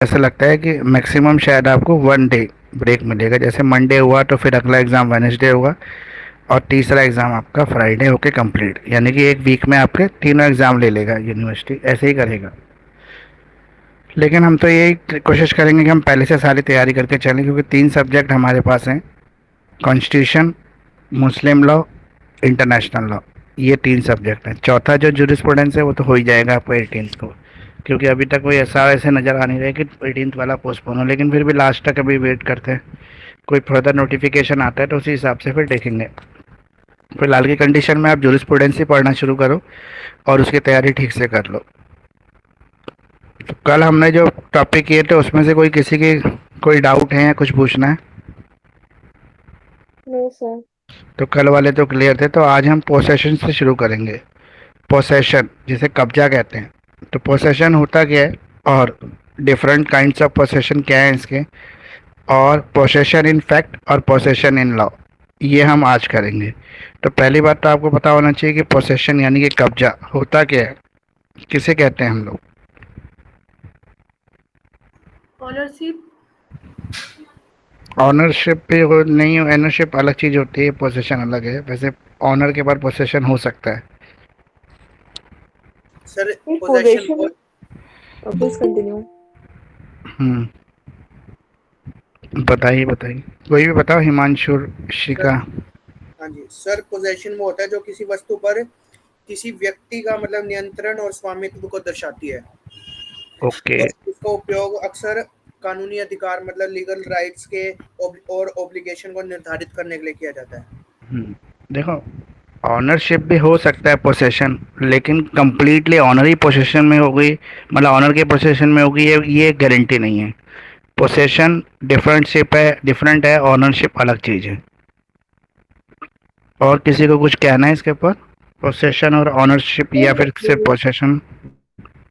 ऐसा लगता है कि मैक्सिमम शायद आपको 1 डे ब्रेक मिलेगा, जैसे मंडे हुआ तो फिर अगला एग्ज़ाम वेडनेसडे होगा और तीसरा एग्ज़ाम आपका फ्राइडे होके कंप्लीट, यानी कि एक वीक में आपके तीनों एग्ज़ाम ले लेगा यूनिवर्सिटी, ऐसे ही करेगा। लेकिन हम तो यही कोशिश करेंगे कि हम पहले से सारी तैयारी करके चलें, क्योंकि 3 सब्जेक्ट हमारे पास हैं, कॉन्स्टिट्यूशन, मुस्लिम लॉ, इंटरनेशनल लॉ। ये 3 सब्जेक्ट हैं। चौथा जो जूरिस्प्रूडेंस है वो तो हो ही जाएगा आपको 18th को, क्योंकि अभी तक कोई ऐसे नज़र आ नहीं रहा है कि 18th वाला पोस्टपोन हो, लेकिन फिर भी लास्ट तक अभी वेट करते हैं। कोई फर्दर नोटिफिकेशन आता है तो उसी हिसाब से फिर देखेंगे। फिलहाल की कंडीशन में आप जूरिस्प्रूडेंस ही पढ़ना शुरू करो और उसकी तैयारी ठीक से कर लो। तो कल हमने जो टॉपिक किए थे उसमें से कोई किसी की कोई डाउट है या कुछ पूछना है? No sir. तो कल वाले तो क्लियर थे, तो आज हम पोसेशन से शुरू करेंगे। पोसेशन जिसे कब्जा कहते हैं, तो पोसेशन होता क्या है और डिफरेंट काइंड्स ऑफ पोसेशन क्या है इसके, और पोसेशन इन फैक्ट और पोसेशन इन लॉ, ये हम आज करेंगे। तो पहली बात तो आपको पता होना चाहिए कि पोसेशन यानी कि कब्जा होता क्या है, किसे कहते हैं हम लोग? ऑनरशिप। ऑनरशिप भी नहीं, ऑनरशिप अलग चीज़ होती है, पोसेशन अलग है। वैसे ऑनर के बाद पोसेशन हो सकता है। सर एक पोजेशन पोजीशन। और प्लीज कंटिन्यू। हम्म, बताइए बताइए, कोई भी बताओ, हिमांशु, सर, शिका। हाँ जी सर, पोजेशन वो होता है जो किसी वस्तु पर किसी व्यक्ति का मतलब नियंत्रण और स्वामित्व को दर्शाती है, ओके। और इसका उपयोग अक्सर कानूनी अधिकार मतलब लीगल राइट्स के और ऑब्लिगेशन को निर्धारित करने के लिए किया जाता है। देखो, ऑनरशिप भी हो सकता है पोसेशन, लेकिन कंप्लीटली ऑनर ही पोसेशन में होगी, मतलब ऑनर के पोसेशन में होगी, ये गारंटी नहीं है। पोसेशन डिफरेंट शिप है, डिफरेंट है, ऑनरशिप अलग चीज़ है। और किसी को कुछ कहना है इसके ऊपर, पोसेशन और ऑनरशिप, या फिर सिर्फ पोसेशन?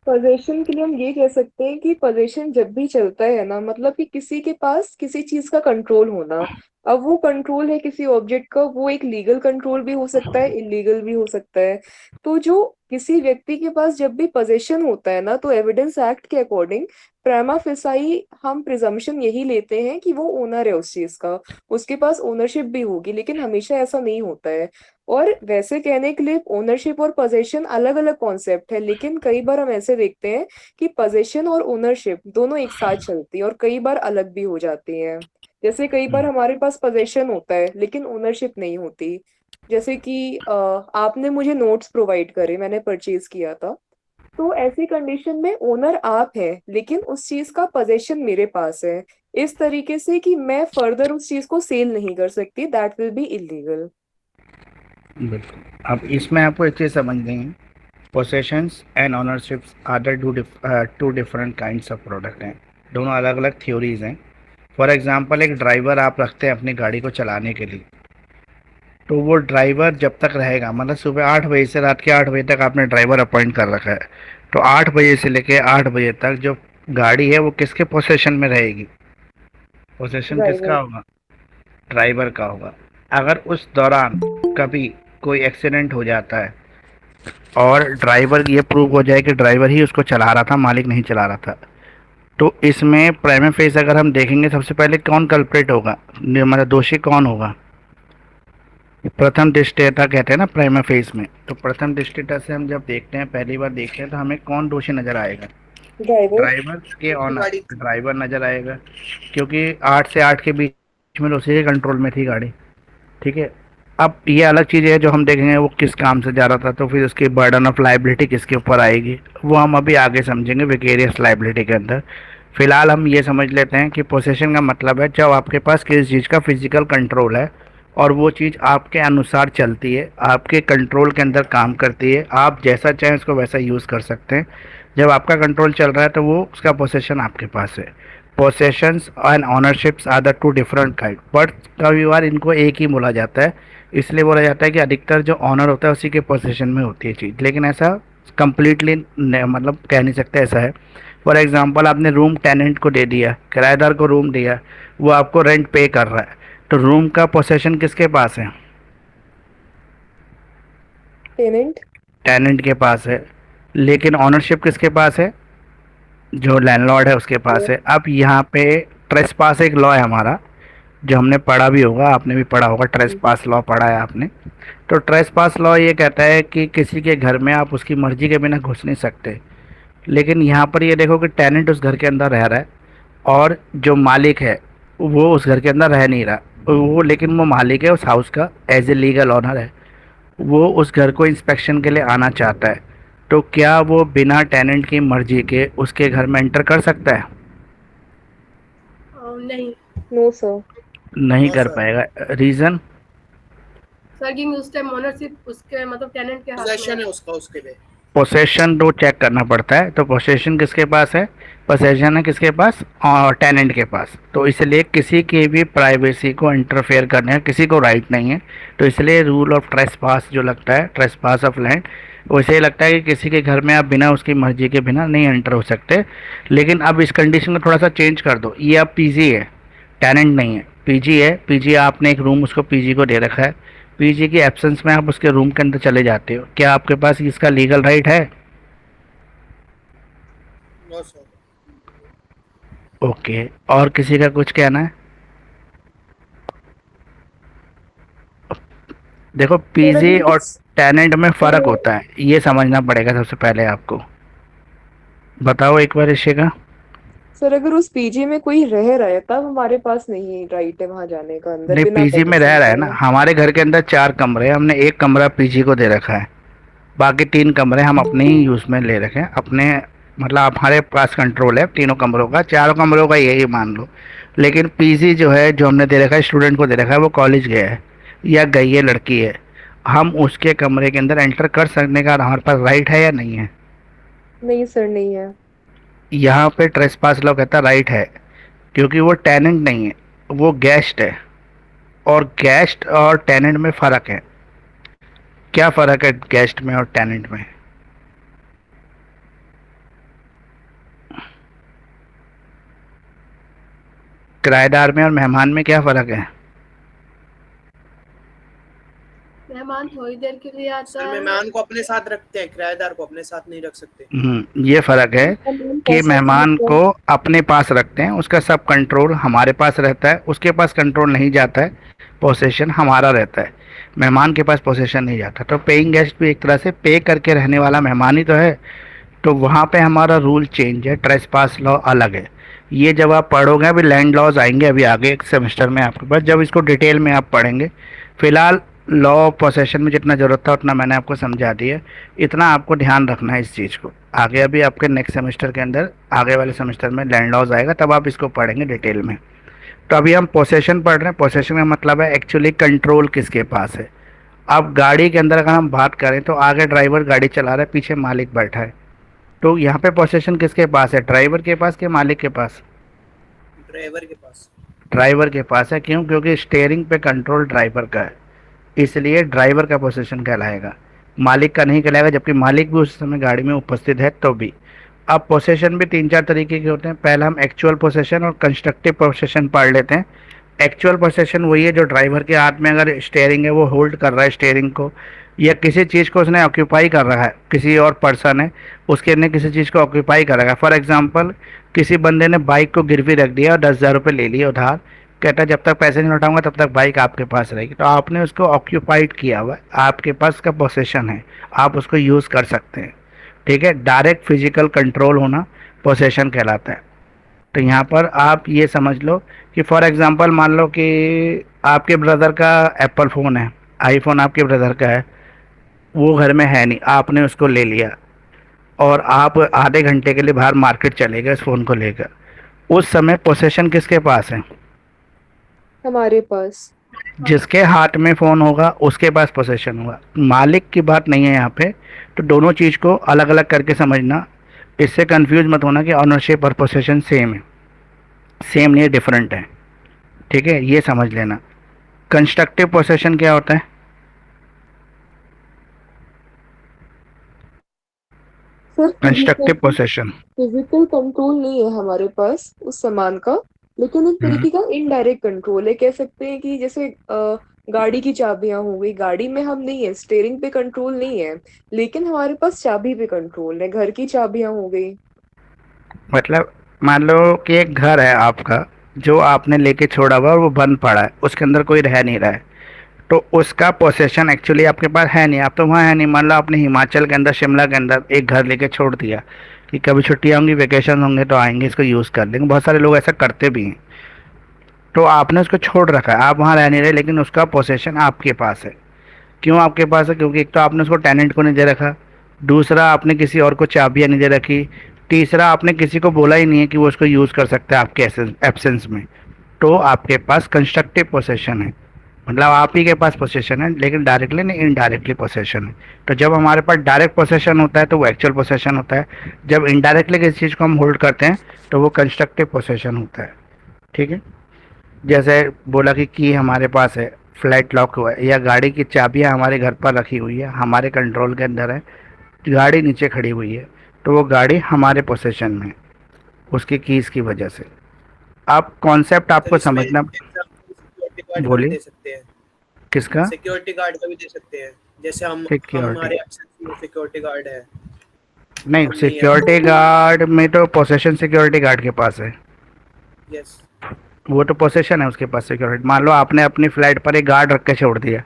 पोजीशन के लिए हम ये कह सकते हैं कि पोजीशन जब भी चलता है ना, मतलब कि किसी के पास किसी चीज का कंट्रोल होना। अब वो कंट्रोल है किसी ऑब्जेक्ट का, वो एक लीगल कंट्रोल भी हो सकता है, इलीगल भी हो सकता है। तो जो किसी व्यक्ति के पास जब भी पोजीशन होता है ना, तो एविडेंस एक्ट के अकॉर्डिंग प्रेमा फेसाई हम प्रिजम्पशन यही लेते हैं कि वो ओनर है उस चीज का। उसके पास ओनरशिप भी होगी, लेकिन हमेशा ऐसा नहीं होता है। और वैसे कहने के लिए ओनरशिप और पोजेशन अलग अलग कॉन्सेप्ट है, लेकिन कई बार हम ऐसे देखते हैं कि पोजेशन और ओनरशिप दोनों एक साथ चलती है और कई बार अलग भी हो जाती हैं। जैसे कई बार हमारे पास पोजेशन होता है लेकिन ओनरशिप नहीं होती। जैसे कि आपने मुझे नोट्स प्रोवाइड करे, मैंने परचेज किया था। तो ऐसी कंडीशन में ओनर आप है लेकिन उस चीज का पोजेशन मेरे पास है। इस तरीके से कि मैं फर्दर उस चीज को सेल नहीं कर सकती, दैट विल बी इलीगल। बिल्कुल। अब इसमें आपको एक चीज़ समझनी है, possessions and ownerships are the two different kinds of product हैं। दोनों अलग अलग थ्योरीज हैं। फॉर एग्जांपल, एक ड्राइवर आप रखते हैं अपनी गाड़ी को चलाने के लिए, तो वो ड्राइवर जब तक रहेगा, मतलब सुबह 8 बजे से रात के 8 बजे तक आपने ड्राइवर अपॉइंट कर रखा है, तो 8 बजे से लेके 8 बजे तक जो गाड़ी है वो किसके पोसेशन में रहेगी? पोसेशन किसका ड्राइवर। होगा? ड्राइवर का होगा। अगर उस दौरान कभी कोई एक्सीडेंट हो जाता है और ड्राइवर ये प्रूव हो जाए कि ड्राइवर ही उसको चला रहा था, मालिक नहीं चला रहा था, तो इसमें प्राइम फेस अगर हम देखेंगे, सबसे पहले कौन कल्प्रेट होगा, मतलब दोषी कौन होगा? प्रथम दृष्टया कहते हैं ना प्राइमा फेस में, तो प्रथम दृष्टया से हम जब देखते हैं, पहली बार देखते हैं, तो हमें कौन दोषी नजर आएगा? ड्राइवर। ड्राइवर के उसकी ऑनर, गाड़ी। ड्राइवर नजर आएगा, क्योंकि 8 से 8 के बीच में उसी के कंट्रोल में थी गाड़ी। ठीक है। अब ये अलग चीज़ है जो हम देखेंगे वो किस काम से जा रहा था, तो फिर उसकी बर्डन ऑफ लाइबिलिटी किसके ऊपर आएगी, वो हम अभी आगे समझेंगे विकेरियस लाइबिलिटी के अंदर। फिलहाल हम ये समझ लेते हैं कि पोसेशन का मतलब है जब आपके पास किसी चीज़ का फिजिकल कंट्रोल है और वो चीज़ आपके अनुसार चलती है, आपके कंट्रोल के अंदर काम करती है, आप जैसा चाहें उसको वैसा यूज़ कर सकते हैं। जब आपका कंट्रोल चल रहा है तो वो उसका पोसेशन आपके पास है। Possessions and ownerships are the two different kind, but कभी बार इनको एक ही बोला जाता है। इसलिए बोला जाता है कि अधिकतर जो ऑनर होता है उसी के पोसेशन में होती है चीज़, लेकिन ऐसा कंप्लीटली मतलब कह नहीं सकते ऐसा है। फॉर एग्जांपल, आपने रूम टेनेंट को दे दिया, किराएदार को रूम दिया, वो आपको रेंट पे कर रहा है, तो रूम का पोसेशन किसके पास है? टेनेंट। टेनेंट के पास है। लेकिन ऑनरशिप किसके पास है? जो लैंडलॉर्ड है उसके पास है। अब यहाँ पे ट्रेसपास एक लॉ है हमारा, जो हमने पढ़ा भी होगा, आपने भी पढ़ा होगा, ट्रेसपास लॉ पढ़ा है आपने। तो ट्रेसपास लॉ ये कहता है कि किसी के घर में आप उसकी मर्जी के बिना घुस नहीं सकते। लेकिन यहाँ पर ये देखो कि टेनेंट उस घर के अंदर रह रहा है और जो मालिक है वो उस घर के अंदर रह नहीं रहा, वो लेकिन वो मालिक है उस हाउस का, एज ए लीगल ऑनर है। वो उस घर को इंस्पेक्शन के लिए आना चाहता है, तो क्या वो बिना टेनेंट की मर्जी के उसके घर में एंटर कर सकता है? नहीं नो सर। नहीं नो कर सर, पाएगा। रीज़न? सर, क्योंकि उस टाइम ओनरशिप उसके मतलब टेनेंट के हाथ में पोजेशन है है। उसका उसके लिए। पोसेशन तो चेक करना पड़ता है, तो पोसेशन किसके पास है? पोसेशन है किसके पास? और टेनेंट के पास। तो इसलिए किसी की भी प्राइवेसी को इंटरफेयर करने का किसी को राइट नहीं है। तो इसलिए रूल ऑफ ट्रेसपास जो लगता है, ट्रेसपास ऑफ लैंड, वैसे ही लगता है कि किसी के घर में आप बिना उसकी मर्जी के बिना नहीं एंटर हो सकते। लेकिन अब इस कंडीशन को थोड़ा सा चेंज कर दो, ये अब पीजी है, टेनेंट नहीं है, पीजी है। पीजी आपने एक रूम उसको पीजी को दे रखा है, पीजी की एब्सेंस में आप उसके रूम के अंदर चले जाते हो, क्या आपके पास इसका लीगल राइट है? No sir. ओके, और किसी का कुछ कहना है? देखो, सर पीजी अगर और उस टेनेंट में फ़र्क अगर होता है, ये समझना पड़ेगा सबसे पहले आपको। बताओ एक बार ऋषि का। सर अगर उस पीजी में कोई रह रहा है तब हमारे पास नहीं राइट है वहां जाने का अंदर नहीं, बिना पीजी में रह परमिशन रहा है के। ना, हमारे घर के अंदर 4 कमरे हैं, हमने एक कमरा पीजी को दे रखा है, बाकी 3 कमरे हम अपने ही यूज़ में ले रखे हैं अपने। मतलब हमारे पास कंट्रोल है तीनों कमरों का, 4 कमरों का यही मान लो। लेकिन पीजी जो है, जो हमने दे रखा है, स्टूडेंट को दे रखा है, वो कॉलेज गया है या गई है लड़की है, हम उसके कमरे के अंदर एंटर कर सकने का हमारे पास राइट है या नहीं है? नहीं सर, नहीं है। यहाँ पे ट्रेसपास लॉ कहता राइट है, क्योंकि वो टेनेंट नहीं है, वो गेस्ट है। और गेस्ट और टेनेंट में फ़र्क है। क्या फ़र्क है गेस्ट में और टेनेंट में? किराएदार में और मेहमान में क्या फ़र्क है? मेहमान थोड़ी देर के लिए आता सर है। मेहमान को अपने साथ रखते हैं, किराएदार को अपने साथ नहीं रख सकते। ये फ़र्क है हम कि पैसा भी मेहमान लेते को हैं। अपने पास रखते हैं, उसका सब कंट्रोल हमारे पास रहता है, उसके पास कंट्रोल नहीं जाता है, पोसेशन हमारा रहता है, मेहमान के पास पोसेशन नहीं जाता। तो पेइंग गेस्ट भी एक तरह से पे करके रहने वाला मेहमान ही तो है। तो वहाँ पे हमारा रूल चेंज है, ट्रेसपास लॉ अलग है। ये जब आप पढ़ोगे, अभी लैंड लॉज आएंगे अभी आगे एक सेमेस्टर में आपके पास, जब इसको डिटेल में आप पढ़ेंगे। फिलहाल लॉ ऑफ पोसेशन में जितना ज़रूरत था उतना मैंने आपको समझा दिया। इतना आपको ध्यान रखना है इस चीज़ को। आगे अभी आपके नेक्स्ट सेमेस्टर के अंदर, आगे वाले सेमेस्टर में लैंड लॉज आएगा, तब आप इसको पढ़ेंगे डिटेल में। तो अभी हम पोसेशन पढ़ रहे हैं। पोसेशन का मतलब है एक्चुअली कंट्रोल किसके पास है। अब गाड़ी के अंदर अगर हम बात करें तो आगे ड्राइवर गाड़ी चला रहा है, पीछे मालिक बैठा है, तो यहाँ पे पोसेशन किसके पास है? ड्राइवर के पास कि मालिक के पास? ड्राइवर के पास। ड्राइवर के पास है। क्यों? क्योंकि स्टेयरिंग पे कंट्रोल ड्राइवर का है, इसलिए ड्राइवर का पोसेशन कहलाएगा, मालिक का नहीं कहलाएगा, जबकि मालिक भी उस समय गाड़ी में उपस्थित है तो भी। अब पोसेशन भी 3-4 तरीके के होते हैं। पहला हम एक्चुअल पोसेशन और कंस्ट्रक्टिव पोसेशन पढ़ लेते हैं। एक्चुअल पोसेशन वही है जो ड्राइवर के हाथ में अगर स्टेयरिंग है, वो होल्ड कर रहा है स्टेयरिंग को, या किसी चीज़ को उसने ऑक्यूपाई कर रखा है, किसी और पर्सन है उसके ने किसी चीज़ को ऑक्यूपाई कर रखा है। फॉर एग्जांपल, किसी बंदे ने बाइक को गिरवी रख दिया और 10,000 रुपये ले लिए उधार, कहता है जब तक पैसे नहीं लौटाऊंगा तब तक बाइक आपके पास रहेगी। तो आपने उसको ऑक्यूपाइड किया हुआ है, आपके पास का पोसेशन है, आप उसको यूज़ कर सकते हैं। ठीक है, डायरेक्ट फिजिकल कंट्रोल होना पोसेशन कहलाता है। तो यहाँ पर आप ये समझ लो कि फॉर एग्जांपल मान लो कि आपके ब्रदर का एप्पल फ़ोन है, आईफोन आपके ब्रदर का है, वो घर में है नहीं, आपने उसको ले लिया और आप आधे घंटे के लिए बाहर मार्केट चले गए उस फ़ोन को लेकर। उस समय पोसेशन किसके पास है? हमारे पास। जिसके हाथ में फ़ोन होगा उसके पास पोसेशन होगा, मालिक की बात नहीं है यहाँ पे। तो दोनों चीज़ को अलग अलग करके समझना, इससे कंफ्यूज मत होना कि ऑनरशिप और पोसेशन सेम है। सेम नहीं, डिफरेंट है। ठीक है, ये समझ लेना। कंस्ट्रक्टिव पोसेशन क्या होता है? Sir constructive possession. Physical control नहीं है हमारे पास उस सामान का, लेकिन एक तरीके का इनडायरेक्ट कंट्रोल है। कह सकते हैं कि जैसे गाड़ी की चाबियां हो गई, गाड़ी में हम नहीं है, स्टेयरिंग पे कंट्रोल नहीं है, लेकिन हमारे पास चाबी पे कंट्रोल है। घर की चाबियां हो गई। मतलब मान लो कि एक घर है आपका, जो आपने लेके छोड़ा हुआ है और वो बंद पड़ा है, उसके अंदर कोई रह नहीं रहा है, तो उसका पोसेशन एक्चुअली आपके पास है नहीं, आप तो वहाँ है नहीं। मान लो आपने हिमाचल के अंदर, शिमला के अंदर एक घर लेके छोड़ दिया कि कभी छुट्टियाँ होंगी, वेकेशन होंगे तो आएंगे, इसको यूज़ कर लेंगे। बहुत सारे लोग ऐसा करते भी हैं। तो आपने उसको छोड़ रखा है, आप वहाँ रह नहीं रहे, लेकिन उसका पोसेशन आपके पास है। क्यों आपके पास है? क्योंकि एक तो आपने उसको टेनेंट को नहीं दे रखा, दूसरा आपने किसी और को चाबियाँ नहीं दे रखी, तीसरा आपने किसी को बोला ही नहीं है कि वो उसको यूज़ कर सकता है आपके एब्सेंस में। तो आपके पास कंस्ट्रक्टिव पोसेशन है, मतलब आप ही के पास पोसेशन है, लेकिन डायरेक्टली नहीं, इनडायरेक्टली पोसेशन है। तो जब हमारे पास डायरेक्ट पोसेशन होता है तो वो एक्चुअल पोसेशन होता है, जब इनडायरेक्टली किसी चीज़ को हम होल्ड करते हैं तो वो कंस्ट्रक्टिव पोसेशन होता है। ठीक है। जैसे बोला कि हमारे पास है, फ्लैट लॉक हुआ है, या गाड़ी की चाबियां हमारे घर पर रखी हुई है, हमारे कंट्रोल के अंदर है, गाड़ी नीचे खड़ी हुई है, तो वो गाड़ी हमारे पोसेशन में है, उसकी कीज़ की वजह से। आप कॉन्सेप्ट सर आपको इसमें समझना। एग्जाम्पल सिक्योरिटी गार्ड का भी बोलिए। दे सकते हैं। किसका? सिक्योरिटी गार्ड का भी दे सकते हैं, जैसे हम सिक्योरिटी? हमारे एब्सेंस में सिक्योरिटी गार्ड है, नहीं, हम नहीं है तो। सिक्योरिटी गार्ड में तो पोसेशन सिक्योरिटी गार्ड के पास है, यस। वो तो पोसेशन है उसके पास सिक्योरिटी। मान लो आपने अपनी फ्लाइट पर एक गार्ड रख के छोड़ दिया,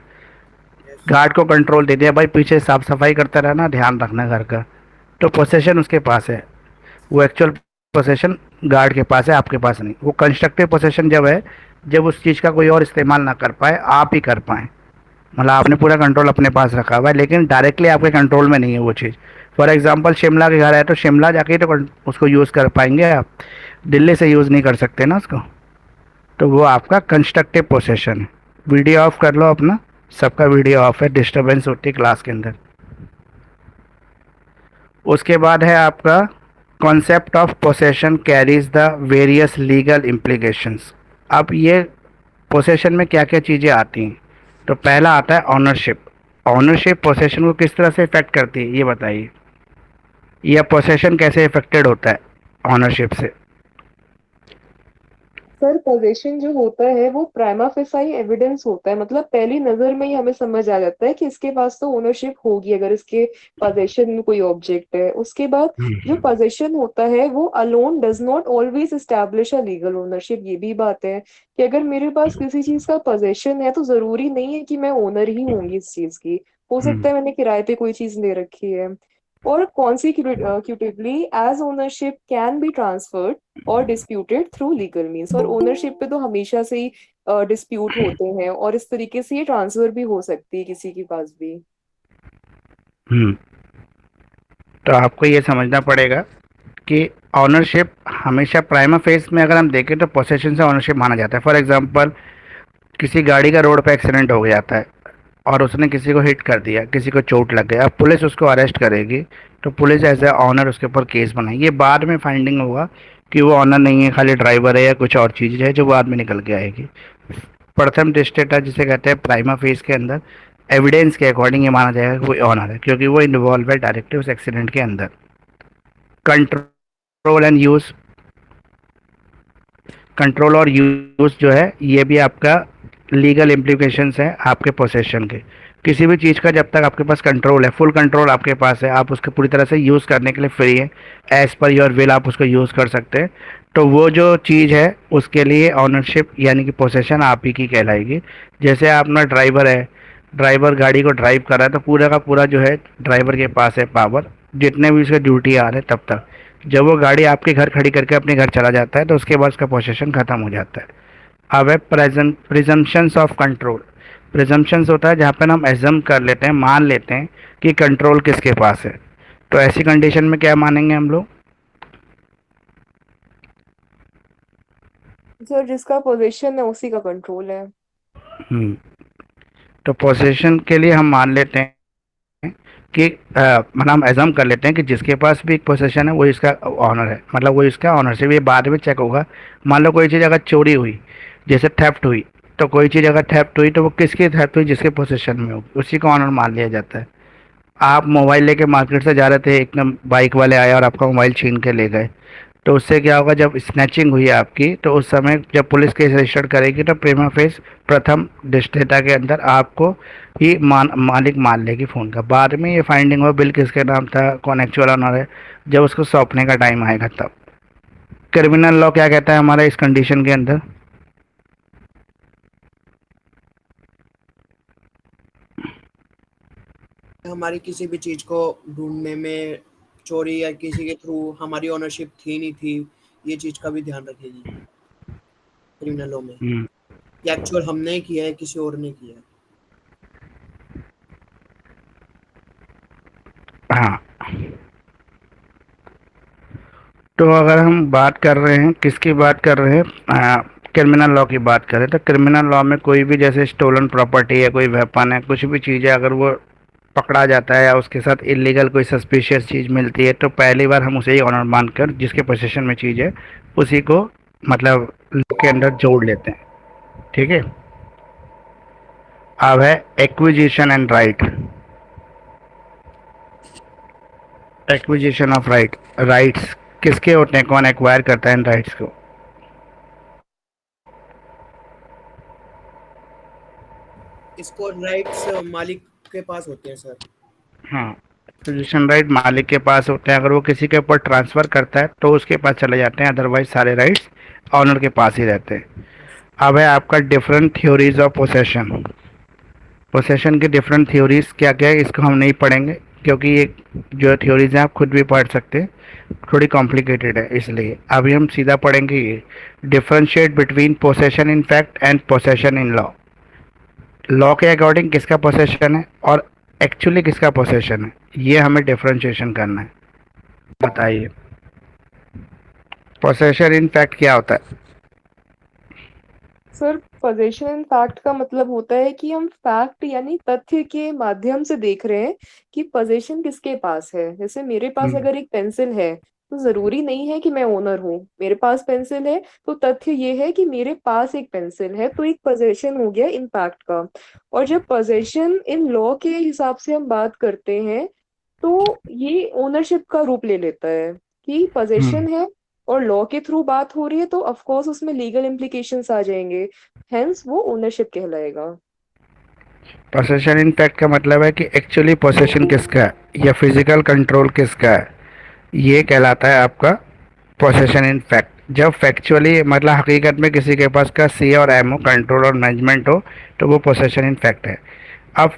यस। गार्ड को कंट्रोल दे दिया, भाई पीछे साफ सफाई करता रहना, ध्यान रखना घर का, तो पोसेशन उसके पास है। वो एक्चुअल पोसेशन गार्ड के पास है, आपके पास नहीं। वो कंस्ट्रक्टिव पोसेशन जब है, जब उस चीज़ का कोई और इस्तेमाल ना कर पाए, आप ही कर पाएँ। मतलब आपने पूरा कंट्रोल अपने पास रखा हुआ है, लेकिन डायरेक्टली आपके कंट्रोल में नहीं है वो चीज़। फॉर एग्जांपल शिमला के घर है, तो शिमला जाके ही तो उसको यूज़ कर पाएंगे आप, दिल्ली से यूज़ नहीं कर सकते ना उसको। तो वो आपका कंस्ट्रक्टिव पोसेशन है। वीडियो ऑफ कर लो अपना, सबका वीडियो ऑफ है, डिस्टरबेंस होती है क्लास के अंदर। उसके बाद है आपका concept of possession carries the various legal implications. अब ये पोसेशन में क्या क्या चीज़ें आती हैं? तो पहला आता है ऑनरशिप। ऑनरशिप पोसेशन को किस तरह से इफेक्ट करती है, ये बताइए। यह पोसेशन कैसे इफेक्टेड होता है ऑनरशिप से? सर पोजीशन जो होता है वो प्राइमा फेसाई एविडेंस होता है, मतलब पहली नजर में ही हमें समझ आ जाता है कि इसके पास तो ओनरशिप होगी अगर इसके पोजीशन में कोई ऑब्जेक्ट है। उसके बाद जो पोजीशन होता है वो alone does not always establish a legal ownership. ये भी बात है कि अगर मेरे पास किसी चीज का पोजीशन है तो जरूरी नहीं है कि मैं ओनर ही होंगी इस चीज की, हो सकता है मैंने किराए पे कोई चीज ले रखी है। और consecutively as ownership can be transferred और डिस्प्यूटेड थ्रू लीगल मीन्स। और ओनरशिप पे तो हमेशा से ही डिस्प्यूट होते हैं और इस तरीके से ये ट्रांसफर भी हो सकती है किसी के पास भी। हम्म। तो आपको ये समझना पड़ेगा कि ऑनरशिप हमेशा प्राइमा फेस में अगर हम देखें तो पोसेशन से ऑनरशिप माना जाता है। फॉर एग्जांपल किसी गाड़ी का रोड पे एक्सीडेंट हो जाता है और उसने किसी को हिट कर दिया, किसी को चोट लग गया, अब पुलिस उसको अरेस्ट करेगी, तो पुलिस एज ए ऑनर उसके ऊपर केस बनाएगी। ये बाद में फाइंडिंग होगा कि वो ऑनर नहीं है, खाली ड्राइवर है या कुछ और चीज़ है, जो बाद में निकल के आएगी। प्रथम दृष्टया जिसे कहते हैं प्राइमा फेस के अंदर एविडेंस के अकॉर्डिंग ये माना जाएगा कि वो ऑनर है, क्योंकि वो इन्वॉल्व है डायरेक्टली उस एक्सीडेंट के अंदर। कंट्रोल एंड यूज, कंट्रोल और यूज जो है ये भी आपका लीगल इम्प्लीकेशंस है आपके पोसेशन के। किसी भी चीज़ का जब तक आपके पास कंट्रोल है, फुल कंट्रोल आपके पास है, आप उसके पूरी तरह से यूज़ करने के लिए फ्री है, एज़ पर योर विल आप उसको यूज़ कर सकते हैं, तो वो जो चीज़ है उसके लिए ऑनरशिप यानी कि पोसेशन आप ही की कहलाएगी। जैसे आपका ड्राइवर है, ड्राइवर गाड़ी को ड्राइव कर रहा है, तो पूरा का पूरा जो है ड्राइवर के पास है पावर, जितने भी उसके ड्यूटी आ रहे हैं तब तक। जब वो गाड़ी आपके घर खड़ी करके अपने घर चला जाता है तो उसके बाद उसका पोसेशन ख़त्म हो जाता है। अब है present presumptions of control. Presumptions होता है जहाँ पे हम एजम कर लेते हैं, मान लेते हैं कि कंट्रोल किसके पास है। तो ऐसी कंडीशन में क्या मानेंगे हम लोग? सर जिसका पोजीशन है उसी का कंट्रोल है। हम्म। तो पोजीशन के लिए हम मान लेते हैं कि मतलब हम एजम कर लेते हैं कि जिसके पास भी एक पोजीशन है वो इसका ऑनर है, मतलब वो इसका ऑनरशिप। ये बाद में चेक होगा। मान लो कोई चीज़ अगर चोरी हुई, जैसे थेफ्ट हुई, तो कोई चीज़ अगर थेफ्ट हुई तो वो किसकी थेफ्ट हुई? जिसके पोजीशन में होगी उसी को ऑनर मान लिया जाता है। आप मोबाइल लेके मार्केट से जा रहे थे, एकदम बाइक वाले आए और आपका मोबाइल छीन के ले गए, तो उससे क्या होगा? जब स्नैचिंग हुई आपकी तो उस समय जब पुलिस केस रजिस्टर करेगी तो प्रीमा फेस प्रथम दृष्टता के अंदर आपको ही मालिक मान लेगी फ़ोन का। बाद में ये फाइंडिंग हो बिल किसके नाम था, कौन एक्चुअल ऑनर है, जब उसको सौंपने का टाइम आएगा तब। क्रिमिनल लॉ क्या कहता है हमारा इस कंडीशन के अंदर? हमारी किसी भी चीज को ढूंढने में चोरी या किसी के थ्रू हमारी ओनरशिप थी नहीं थी, ये चीज का भी ध्यान रखेगी क्रिमिनल लॉ में, हम्म, कि एक्चुअल हमने किया है किसी और ने किया है। हाँ। तो अगर हम बात कर रहे हैं, किसकी बात कर रहे हैं, क्रिमिनल लॉ की बात करें, तो क्रिमिनल लॉ में कोई भी जैसे स्टोलन प्रॉपर्टी है, कोई वेपन है, कुछ भी चीज़ है, अगर वो पकड़ा जाता है या उसके साथ इलीगल कोई सस्पिशियस चीज़ मिलती है, तो पहली बार हम उसे ही ऑनर मानकर जिसके पोजीशन में चीज़ है उसी को मतलब लॉ के अंदर जोड़ लेते हैं। ठीक है। अब है acquisition and right. Acquisition of right, rights किसके होते हैं, कौन एक्वायर करता है इन राइट्स को? इसको राइट्स मालिक के पास होते हैं सर। हाँ, एक्विजिशन राइट मालिक के पास होते हैं। अगर वो किसी के ऊपर ट्रांसफ़र करता है तो उसके पास चले जाते हैं, अदरवाइज सारे राइट्स ऑनर के पास ही रहते हैं। अब है आपका different theories of possession. Possession की डिफरेंट थ्योरीज क्या क्या है इसको हम नहीं पढ़ेंगे, क्योंकि ये जो थ्योरीज हैं आप खुद भी पढ़ सकते हैं, थोड़ी कॉम्प्लिकेटेड है, इसलिए अभी हम सीधा पढ़ेंगे ये differentiate between possession in fact and possession in law. Law के अकॉर्डिंग किसका पोसेशन है और एक्चुअली किसका पोसेशन है, ये हमें डिफरेंशिएशन करना है। बताइए पोसेशन इन फैक्ट क्या होता है? सर पोजेशन इन फैक्ट का मतलब होता है कि हम फैक्ट यानी तथ्य के माध्यम से देख रहे हैं कि पोजेशन किसके पास है। जैसे मेरे पास हम्म, अगर एक पेंसिल है तो जरूरी नहीं है कि मैं ओनर हूँ। मेरे पास पेंसिल है तो तथ्य ये है कि मेरे पास एक पेंसिल है, तो एक पोजेशन हो गया इन फैक्ट का। और जब पोजेशन इन लॉ के हिसाब से हम बात करते हैं तो ये ओनरशिप का रूप ले लेता है कि हम्म। पोजेशन है और लॉ के थ्रू बात हो रही है, तो ऑफ कोर्स उसमें लीगल इम्प्लीकेशंस आ जाएंगे, हेंस वो ओनरशिप कहलाएगा। पोसेशन इन फैक्ट का मतलब है कि एक्चुअली पोसेशन किसका है या फिजिकल कंट्रोल किसका है, ये कहलाता है आपका पोसेशन इन फैक्ट। जब फैक्चुअली मतलब हकीकत में किसी के पास का सी और एम हो, कंट्रोल और मैनेजमेंट हो, तो वो पोसेशन इन फैक्ट है। अब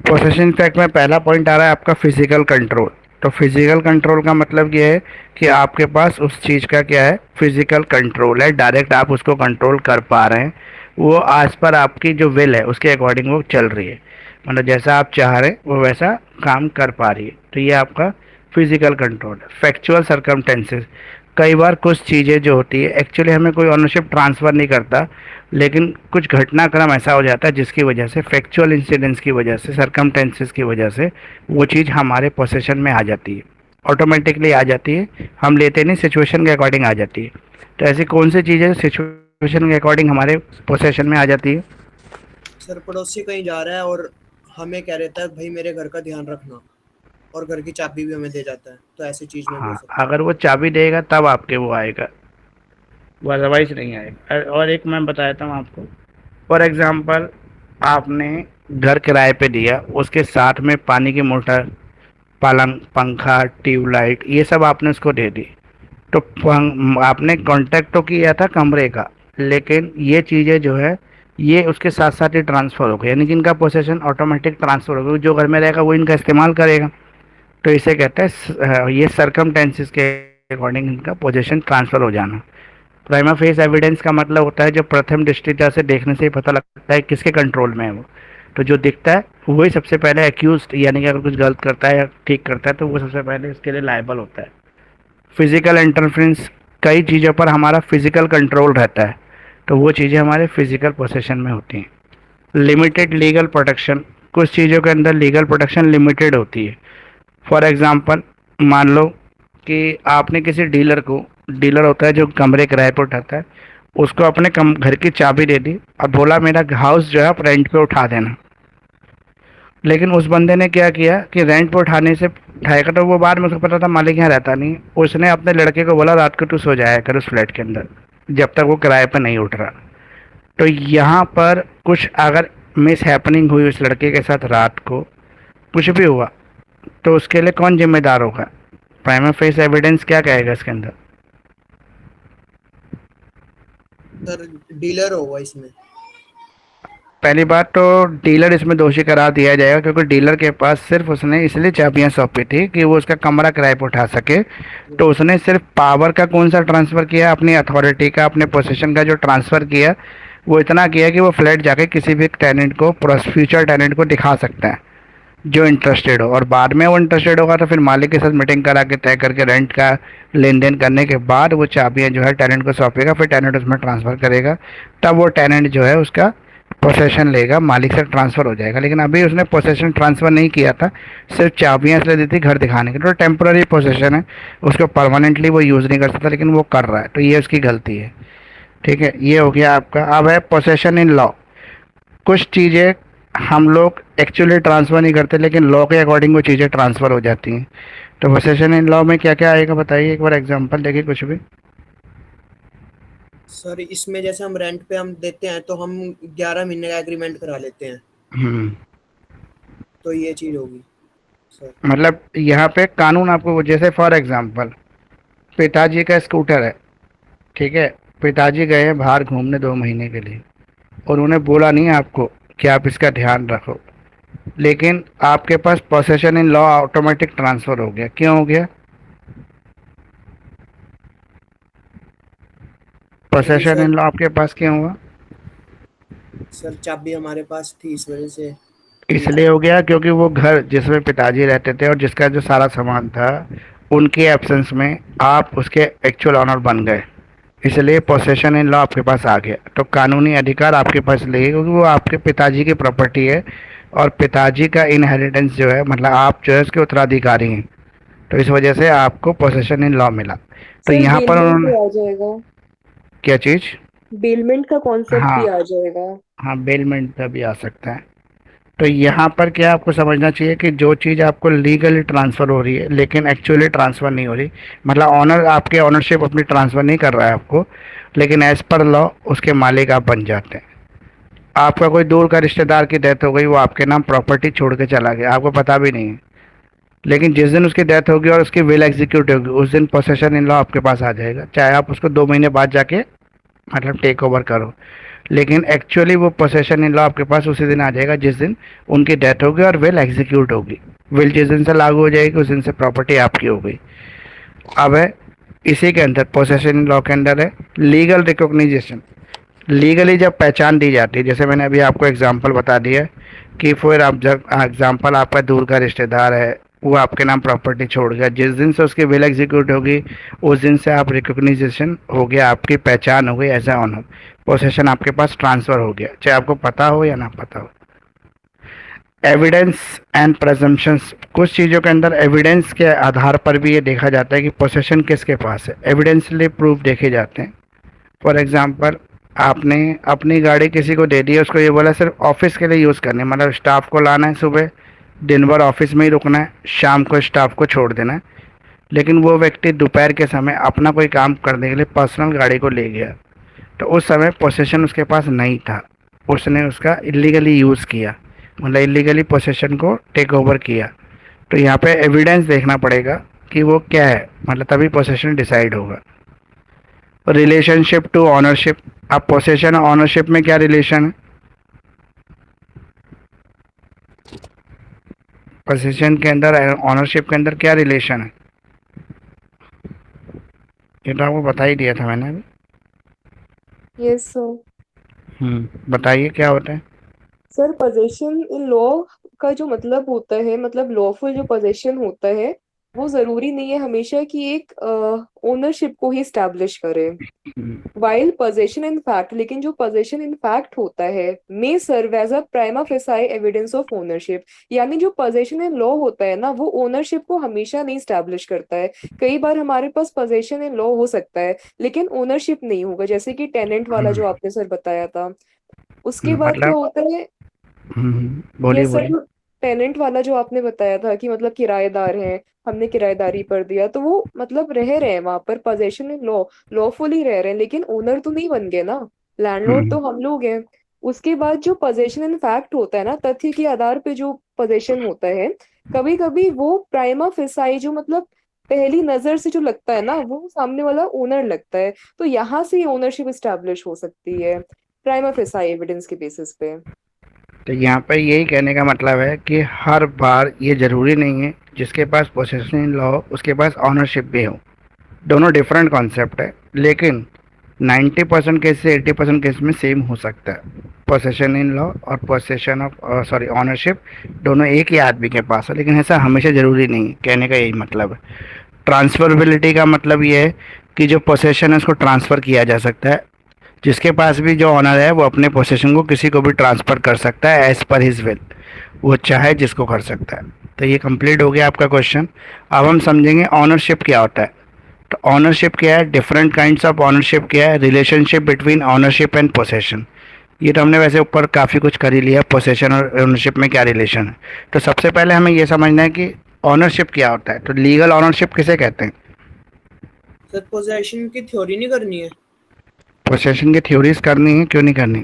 पोसेशन इन फैक्ट में पहला पॉइंट आ रहा है आपका फिजिकल कंट्रोल। तो फिजिकल कंट्रोल का मतलब ये है कि आपके पास उस चीज़ का क्या है, फिजिकल कंट्रोल है, डायरेक्ट आप उसको कंट्रोल कर पा रहे हैं, वो आज पर आपकी जो विल है उसके अकॉर्डिंग वो चल रही है, मतलब जैसा आप चाह रहे हैं वो वैसा काम कर पा रही है, तो ये आपका फिजिकल कंट्रोल है। फैक्चुअल सरकमटेंसेस, कई बार कुछ चीज़ें जो होती है एक्चुअली हमें कोई ओनरशिप ट्रांसफ़र नहीं करता, लेकिन कुछ घटनाक्रम ऐसा हो जाता है जिसकी वजह से, फैक्चुअल इंसिडेंट्स की वजह से, सरकमटेंसेस की वजह से वो चीज़ हमारे पोसेशन में आ जाती है, ऑटोमेटिकली आ जाती है, हम लेते नहीं, सिचुएशन के अकॉर्डिंग आ जाती है। तो ऐसी कौन सी चीज़ें सिचुएशन के अकॉर्डिंग हमारे पोसेशन में आ जाती है? सर पड़ोसी कहीं जा रहा है और हमें कह रहता है भाई मेरे घर का ध्यान रखना, और घर की चाबी भी हमें दे जाता है, तो ऐसी चीज में भी हो हाँ, सकता अगर वो चाबी देगा तब आपके वो आएगा, वो अदरवाइज नहीं आएगा। और एक मैं बताता हूँ आपको, फॉर एग्जांपल आपने घर किराए पे दिया, उसके साथ में पानी की मोटर, पलंग, पंखा, ट्यूबलाइट, ये सब आपने उसको दे दी, तो आपने कांटेक्ट तो किया था कमरे का, लेकिन ये चीज़ें जो है ये उसके साथ साथ ही ट्रांसफ़र हो गई, यानी कि इनका पोसेशन ऑटोमेटिक ट्रांसफ़र हो गया, जो घर में रहेगा वो इनका इस्तेमाल करेगा। तो इसे कहते हैं ये सरकमटेंसेस के अकॉर्डिंग इनका पोजेशन ट्रांसफ़र हो जाना। प्राइमा फेस एविडेंस का मतलब होता है जब प्रथम दृष्टया से देखने से ही पता लगता है किसके कंट्रोल में है वो, तो जो दिखता है वही सबसे पहले एक्यूज, यानी कि अगर कुछ गलत करता है या ठीक करता है तो वो सबसे पहले इसके लिए लायबल होता है। फिजिकल इंटरफेरेंस, कई चीज़ों पर हमारा फिजिकल कंट्रोल रहता है, तो वो चीज़ें हमारे फिजिकल पोसेशन में होती हैं। लिमिटेड लीगल प्रोटेक्शन, कुछ चीज़ों के अंदर लीगल प्रोटेक्शन लिमिटेड होती है। फॉर एग्ज़ाम्पल मान लो कि आपने किसी डीलर को, डीलर होता है जो कमरे किराए पर उठाता है, उसको अपने घर की चाबी दे दी और बोला मेरा हाउस जो है आप रेंट पे उठा देना। लेकिन उस बंदे ने क्या किया कि रेंट पे उठाने से उठाएगा, तो वो बाद में उसको पता था मालिक यहाँ रहता नहीं, उसने अपने लड़के को बोला रात को तू सो जाया कर उस फ्लैट के अंदर जब तक वो किराए पर नहीं उठ रहा। तो यहाँ पर कुछ अगर मिस हैपनिंग हुई उस लड़के के साथ, रात को कुछ भी हुआ, तो उसके लिए कौन जिम्मेदार होगा? प्राइमा फेस एविडेंस क्या कहेगा इसके अंदर? सर डीलर होगा इसमें। पहली बात तो डीलर इसमें दोषी करार दिया जाएगा, क्योंकि डीलर के पास सिर्फ उसने इसलिए चाबियां सौंपी थी कि वो उसका कमरा किराए पर उठा सके। तो उसने सिर्फ पावर का कौन सा ट्रांसफ़र किया, अपनी अथॉरिटी का, अपने पोजीशन का जो ट्रांसफ़र किया, वो इतना किया कि वो फ्लैट जाके किसी भी टेनेंट को, फ्यूचर टेनेंट को दिखा सकता है जो इंटरेस्टेड हो। और बाद में वो इंटरेस्टेड होगा तो फिर मालिक के साथ मीटिंग करा के तय करके रेंट का लेन देन करने के बाद वो चाबियां जो है टेनेंट को सौंपेगा, फिर टेनेंट उसमें ट्रांसफ़र करेगा। तब वो टेनेंट जो है उसका पोसेशन लेगा, मालिक से ट्रांसफ़र हो जाएगा। लेकिन अभी उसने पोसेशन ट्रांसफ़र नहीं किया था, सिर्फ चाबियां इसलिए दी थी घर दिखाने के लिए। तो टेम्पररी पोसेशन है, उसको परमानेंटली वो यूज़ नहीं कर सकता, लेकिन वो कर रहा है, तो ये उसकी गलती है। ठीक है, ये हो गया आपका। अब है पोसेशन इन लॉ। कुछ चीज़ें हम लोग एक्चुअली ट्रांसफ़र नहीं करते, लेकिन लॉ के अकॉर्डिंग वो चीज़ें ट्रांसफ़र हो जाती हैं। तो पोसेशन इन लॉ में क्या क्या आएगा बताइए, एक बार एग्जांपल देखिए कुछ भी। सर इसमें जैसे हम रेंट पे हम देते हैं तो हम 11 महीने का एग्रीमेंट करा लेते हैं, हम्म। तो ये चीज होगी सर। मतलब यहाँ पे कानून आपको, जैसे फॉर एग्जांपल पिताजी का स्कूटर है, ठीक है, पिताजी गए हैं बाहर घूमने 2 महीने के लिए, और उन्होंने बोला नहीं आपको कि आप इसका ध्यान रखो, लेकिन आपके पास possession in law automatic transfer हो गया। क्यों हो गया क्योंकि पोसेशन सर, इन लॉ आपके पास, क्यों हुआ? सर चाबी हमारे पास थी इस वजह से कि इसलिए हो गया क्योंकि वो घर जिसमें पिताजी रहते थे और जिसका जो सारा सामान था, उनके एब्सेंस में आप उसके एक्चुअल ऑनर बन गए, इसलिए पोसेशन इन लॉ आपके पास आ गया। तो कानूनी अधिकार आपके पास ले, क्योंकि वो आपके पिताजी की प्रॉपर्टी है, और पिताजी का इनहेरिटेंस जो है, मतलब आप जो है उसके उत्तराधिकारी हैं, तो इस वजह से आपको पोसेशन इन लॉ मिला। तो सर यहाँ पर बेलमेंट उन्होंने भी आ जाएगा, क्या चीज़? बेलमेंट का कॉन्सेप्ट हाँ, भी आ जाएगा। हाँ, बेलमेंट का भी आ सकता है। तो यहाँ पर क्या आपको समझना चाहिए कि जो चीज़ आपको लीगली ट्रांसफ़र हो रही है लेकिन एक्चुअली ट्रांसफ़र नहीं हो रही, मतलब ऑनर आपके ऑनरशिप अपनी ट्रांसफ़र नहीं कर रहा है आपको, लेकिन एज़ पर लॉ उसके मालिक आप बन जाते हैं। आपका कोई दूर का रिश्तेदार की डेथ हो गई, वो आपके नाम प्रॉपर्टी छोड़ के चला गया, आपको पता भी नहीं है, लेकिन जिस दिन उसकी डेथ होगी और उसकी विल एग्जीक्यूट होगी, उस दिन पोसेशन इन लॉ आपके पास आ जाएगा, चाहे आप उसको 2 महीने बाद जाके मतलब टेक ओवर करो। लेकिन एक्चुअली वो पोसेशन इन लॉ आपके पास उसी दिन आ जाएगा जिस दिन उनकी डेथ होगी और विल एग्जीक्यूट होगी। विल जिस दिन से लागू हो जाएगी उस दिन से प्रॉपर्टी आपकी हो गई। अब है इसी के अंदर पोसेशन इन लॉ के अंदर है लीगल रिकॉग्निजेशन। लीगली जब पहचान दी जाती है, जैसे मैंने अभी आपको एग्जांपल बता दिया कि फिर आप जब एग्जांपल आपका दूर का रिश्तेदार है, वो आपके नाम प्रॉपर्टी छोड़ गया, जिस दिन से उसकी विल एग्जीक्यूट होगी उस दिन से आप रिकॉग्निजेशन हो गया, आपकी पहचान हो गई एज ए ऑनर, पोसेशन आपके पास ट्रांसफ़र हो गया, चाहे आपको पता हो या ना पता हो। एविडेंस एंड प्रेजम्पशंस, कुछ चीज़ों के अंदर एविडेंस के आधार पर भी ये देखा जाता है कि पोसेशन किसके पास है, एविडेंशली प्रूफ देखे जाते हैं। फॉर एग्जांपल आपने अपनी गाड़ी किसी को दे दी है, उसको ये बोला सिर्फ ऑफिस के लिए यूज़ करनी है, मतलब स्टाफ को लाना है, सुबह दिन भर ऑफिस में ही रुकना है, शाम को स्टाफ को छोड़ देना है, लेकिन वो व्यक्ति दोपहर के समय अपना कोई काम करने के लिए पर्सनल गाड़ी को ले गया, तो उस समय पोसेशन उसके पास नहीं था, उसने उसका इलीगली यूज़ किया, मतलब इलीगली पोसेशन को टेक ओवर किया। तो यहाँ पे एविडेंस देखना पड़ेगा कि वो क्या है, मतलब तभी पोसेशन डिसाइड होगा। रिलेशनशिप टू ऑनरशिप, अब पोसेशन और ऑनरशिप में क्या रिलेशन है? पोसेशन के अंदर ऑनरशिप के अंदर क्या रिलेशन है? ये तो आपको बता ही दिया था मैंने अभी। Yes sir. बताइए क्या होता है। सर पोजेशन इन लॉ का जो मतलब होता है, मतलब लॉफुल जो पोजेशन होता है, वो जरूरी नहीं है हमेशा कि एक ओनरशिप को ही स्टैब्लिश करे। Hmm, while possession in fact, लेकिन जो पोजेशन इन फैक्ट होता है may serve as a prima facie evidence of ownership. यानी जो पोजेशन इन लॉ होता है ना, वो ओनरशिप को हमेशा नहीं स्टैब्लिश करता है। कई बार हमारे पास पोजेशन इन लॉ हो सकता है लेकिन ओनरशिप नहीं होगा, जैसे कि टेनेंट वाला जो आपने सर बताया था। उसके बाद क्या मतलब होता है, ये बोलिए सर बोलिए। जो टेनेंट वाला जो आपने बताया था कि मतलब किराएदार हैं, हमने किराएदारी पर दिया, तो वो मतलब रह रहे हैं वहां पर, पोजेशन इन लॉ, लॉफुली रह रहे हैं, लेकिन ओनर तो नहीं बन गए ना, लैंडलॉर्ड हम्म, तो हम लोग हैं। उसके बाद जो पोजेशन इन फैक्ट होता है ना, तथ्य के आधार पे जो पोजेशन होता है, कभी कभी वो प्राइमा फेसाई जो मतलब पहली नजर से जो लगता है ना वो सामने वाला ओनर लगता है, तो यहाँ से ओनरशिप एस्टैब्लिश हो सकती है प्राइमा फेसाई एविडेंस के बेसिस पे। तो यहाँ पे यही कहने का मतलब है कि हर बार ये ज़रूरी नहीं है जिसके पास पोसेशन इन लॉ हो उसके पास ऑनरशिप भी हो। दोनों डिफरेंट कॉन्सेप्ट है, लेकिन 90% केस से 80% केस में सेम हो सकता है। पोसेशन इन लॉ और पोसेशन ऑफ सॉरी ऑनरशिप दोनों एक ही आदमी के पास है, लेकिन ऐसा हमेशा ज़रूरी नहीं है, कहने का यही मतलब है। ट्रांसफरेबिलिटी का मतलब ये है कि जो पोसेशन है उसको ट्रांसफ़र किया जा सकता है। जिसके पास भी जो ऑनर है वो अपने पोसेशन को किसी को भी ट्रांसफ़र कर सकता है एज़ पर हिज विल, वो चाहे जिसको कर सकता है। तो ये कंप्लीट हो गया आपका क्वेश्चन। अब हम समझेंगे ऑनरशिप क्या होता है। तो ऑनरशिप क्या है, डिफरेंट काइंड्स ऑफ ऑनरशिप क्या है, relationship between ownership and possession. ये तो हमने वैसे ऊपर काफ़ी कुछ कर ही लिया, पोसेशन और ओनरशिप में क्या रिलेशन है। तो सबसे पहले हमें ये समझना है कि ऑनरशिप क्या होता है। तो लीगल ऑनरशिप किसे कहते हैं? सर पोजेशन की थ्योरी नहीं करनी है? पोसेशन की थ्योरीज करनी है, क्यों नहीं करनी।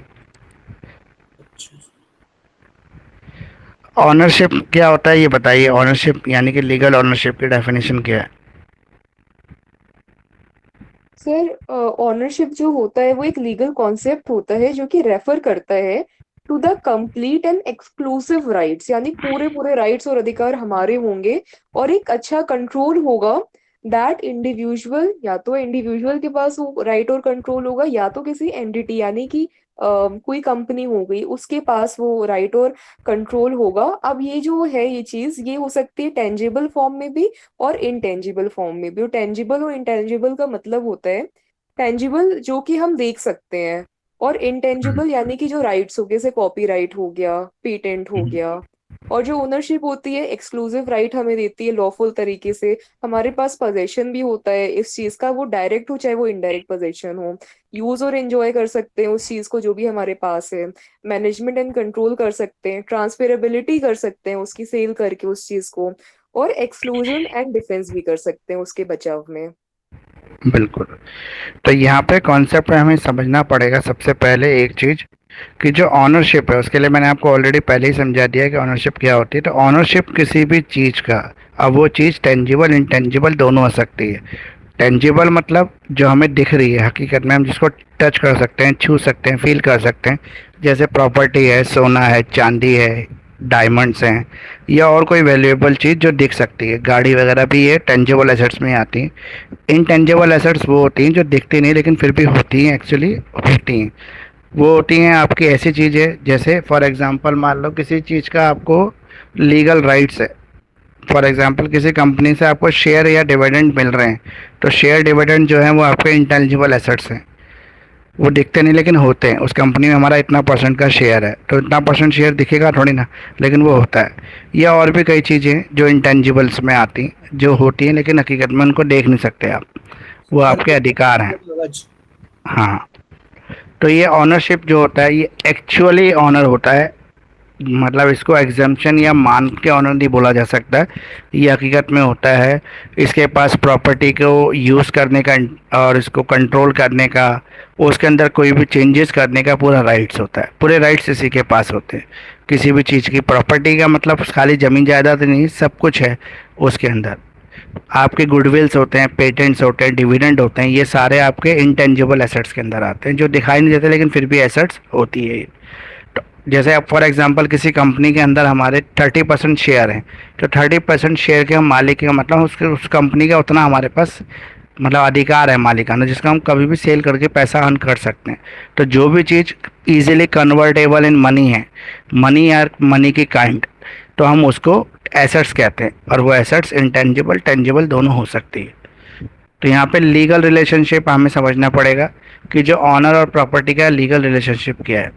अच्छा। ऑनरशिप क्या होता है ये बताइए। ऑनरशिप यानी कि लीगल ऑनरशिप की डेफिनेशन क्या है? सर ऑनरशिप जो होता है वो एक लीगल कॉन्सेप्ट होता है जो कि रेफर करता है to the complete and exclusive rights, यानी पूरे पूरे राइट्स और अधिकार हमारे होंगे और एक अच्छा कंट्रोल होगा। दैट इंडिविजुअल, या तो इंडिविजुअल के पास वो राइट और कंट्रोल होगा या तो किसी एंटिटी यानी कि कोई कंपनी हो गई उसके पास वो राइट और कंट्रोल होगा। अब ये जो है ये चीज ये हो सकती है टेंजिबल फॉर्म में भी और इनटेंजिबल फॉर्म में भी। और टेंजिबल और इंटेंजिबल का मतलब होता है टेंजिबल जो कि हम देख सकते हैं, और इनटेंजिबल यानी कि जो राइट्स हो गए, जैसे कॉपीराइट हो गया, पेटेंट हो गया। और जो ओनरशिप होती है एक्सक्लूसिव राइट हमें देती है लॉफुल तरीके से। हमारे पास पोजेशन भी होता है इस चीज का, वो डायरेक्ट हो चाहे वो इनडायरेक्ट पोजेशन हो। यूज और एंजॉय कर सकते हैं उस चीज को जो भी हमारे पास है। मैनेजमेंट एंड कंट्रोल कर सकते हैं, ट्रांसफेरेबिलिटी कर सकते हैं उसकी सेल करके उस चीज को, और एक्सक्लूजन एंड डिफेंस भी कर सकते हैं उसके बचाव में। बिल्कुल। तो यहाँ पे कॉन्सेप्ट में हमें समझना पड़ेगा सबसे पहले एक चीज़ कि जो ऑनरशिप है उसके लिए मैंने आपको ऑलरेडी पहले ही समझा दिया है कि ऑनरशिप क्या होती है। तो ऑनरशिप किसी भी चीज़ का, अब वो चीज़ टेंजिबल इंटेंजिबल दोनों हो सकती है। टेंजिबल मतलब जो हमें दिख रही है, हकीकत में हम जिसको टच कर सकते हैं, छू सकते हैं, फील कर सकते हैं, जैसे प्रॉपर्टी है, सोना है, चांदी है, डायमंड्स हैं, या और कोई वैल्यूएबल चीज़ जो दिख सकती है। गाड़ी वगैरह भी ये टेंजिबल एसेट्स में आती हैं। इनटेंजिबल एसेट्स वो होती हैं जो दिखती नहीं लेकिन फिर भी होती हैं, एक्चुअली होती हैं। वो होती हैं आपकी ऐसी चीज़ें जैसे फॉर एग्जांपल मान लो किसी चीज़ का आपको लीगल राइट्स है। फॉर एग्जांपल किसी कंपनी से आपको शेयर या डिविडेंड मिल रहे हैं, तो शेयर डिविडेंड जो है वो आपके इंटेंजिबल एसेट्स हैं। वो दिखते नहीं लेकिन होते हैं। उस कंपनी में हमारा इतना परसेंट का शेयर है, तो इतना परसेंट शेयर दिखेगा थोड़ी ना, लेकिन वो होता है। या और भी कई चीज़ें जो इंटेंजिबल्स में आती हैं, जो होती हैं लेकिन हकीकत में उनको देख नहीं सकते आप, वो आपके अधिकार हैं। कागज। हाँ। तो ये ऑनरशिप जो होता है ये एक्चुअली ऑनर होता है, मतलब इसको एग्जम्पशन या मान के ऑनर नहीं बोला जा सकता। ये हकीकत में होता है इसके पास प्रॉपर्टी को यूज़ करने का और इसको कंट्रोल करने का, उसके अंदर कोई भी चेंजेस करने का पूरा राइट्स होता है। पूरे राइट्स इसी के पास होते हैं। किसी भी चीज़ की प्रॉपर्टी का मतलब खाली ज़मीन जायदाद नहीं, सब कुछ है उसके अंदर। आपके गुडविल्स होते हैं, पेटेंट्स होते हैं, डिविडेंड होते हैं, ये सारे आपके इंटेंजिबल एसेट्स के अंदर आते हैं जो दिखाई नहीं देते लेकिन फिर भी एसेट्स होती है। तो जैसे अब फॉर एग्जांपल किसी कंपनी के अंदर हमारे 30% शेयर हैं, तो 30% शेयर के हम मालिक का मतलब उस कंपनी का उतना हमारे पास मतलब अधिकार है मालिकाना, जिसका हम कभी भी सेल करके पैसा अर्न कर सकते हैं। तो जो भी चीज़ इजीली कन्वर्टेबल इन मनी है, मनी या मनी की काइंड, तो हम उसको एसेट्स कहते हैं। और वो एसेट्स इंटेंजिबल टेंजिबल दोनों हो सकती है। तो यहाँ पे लीगल रिलेशनशिप हमें समझना पड़ेगा कि जो ऑनर और प्रॉपर्टी का लीगल रिलेशनशिप क्या है।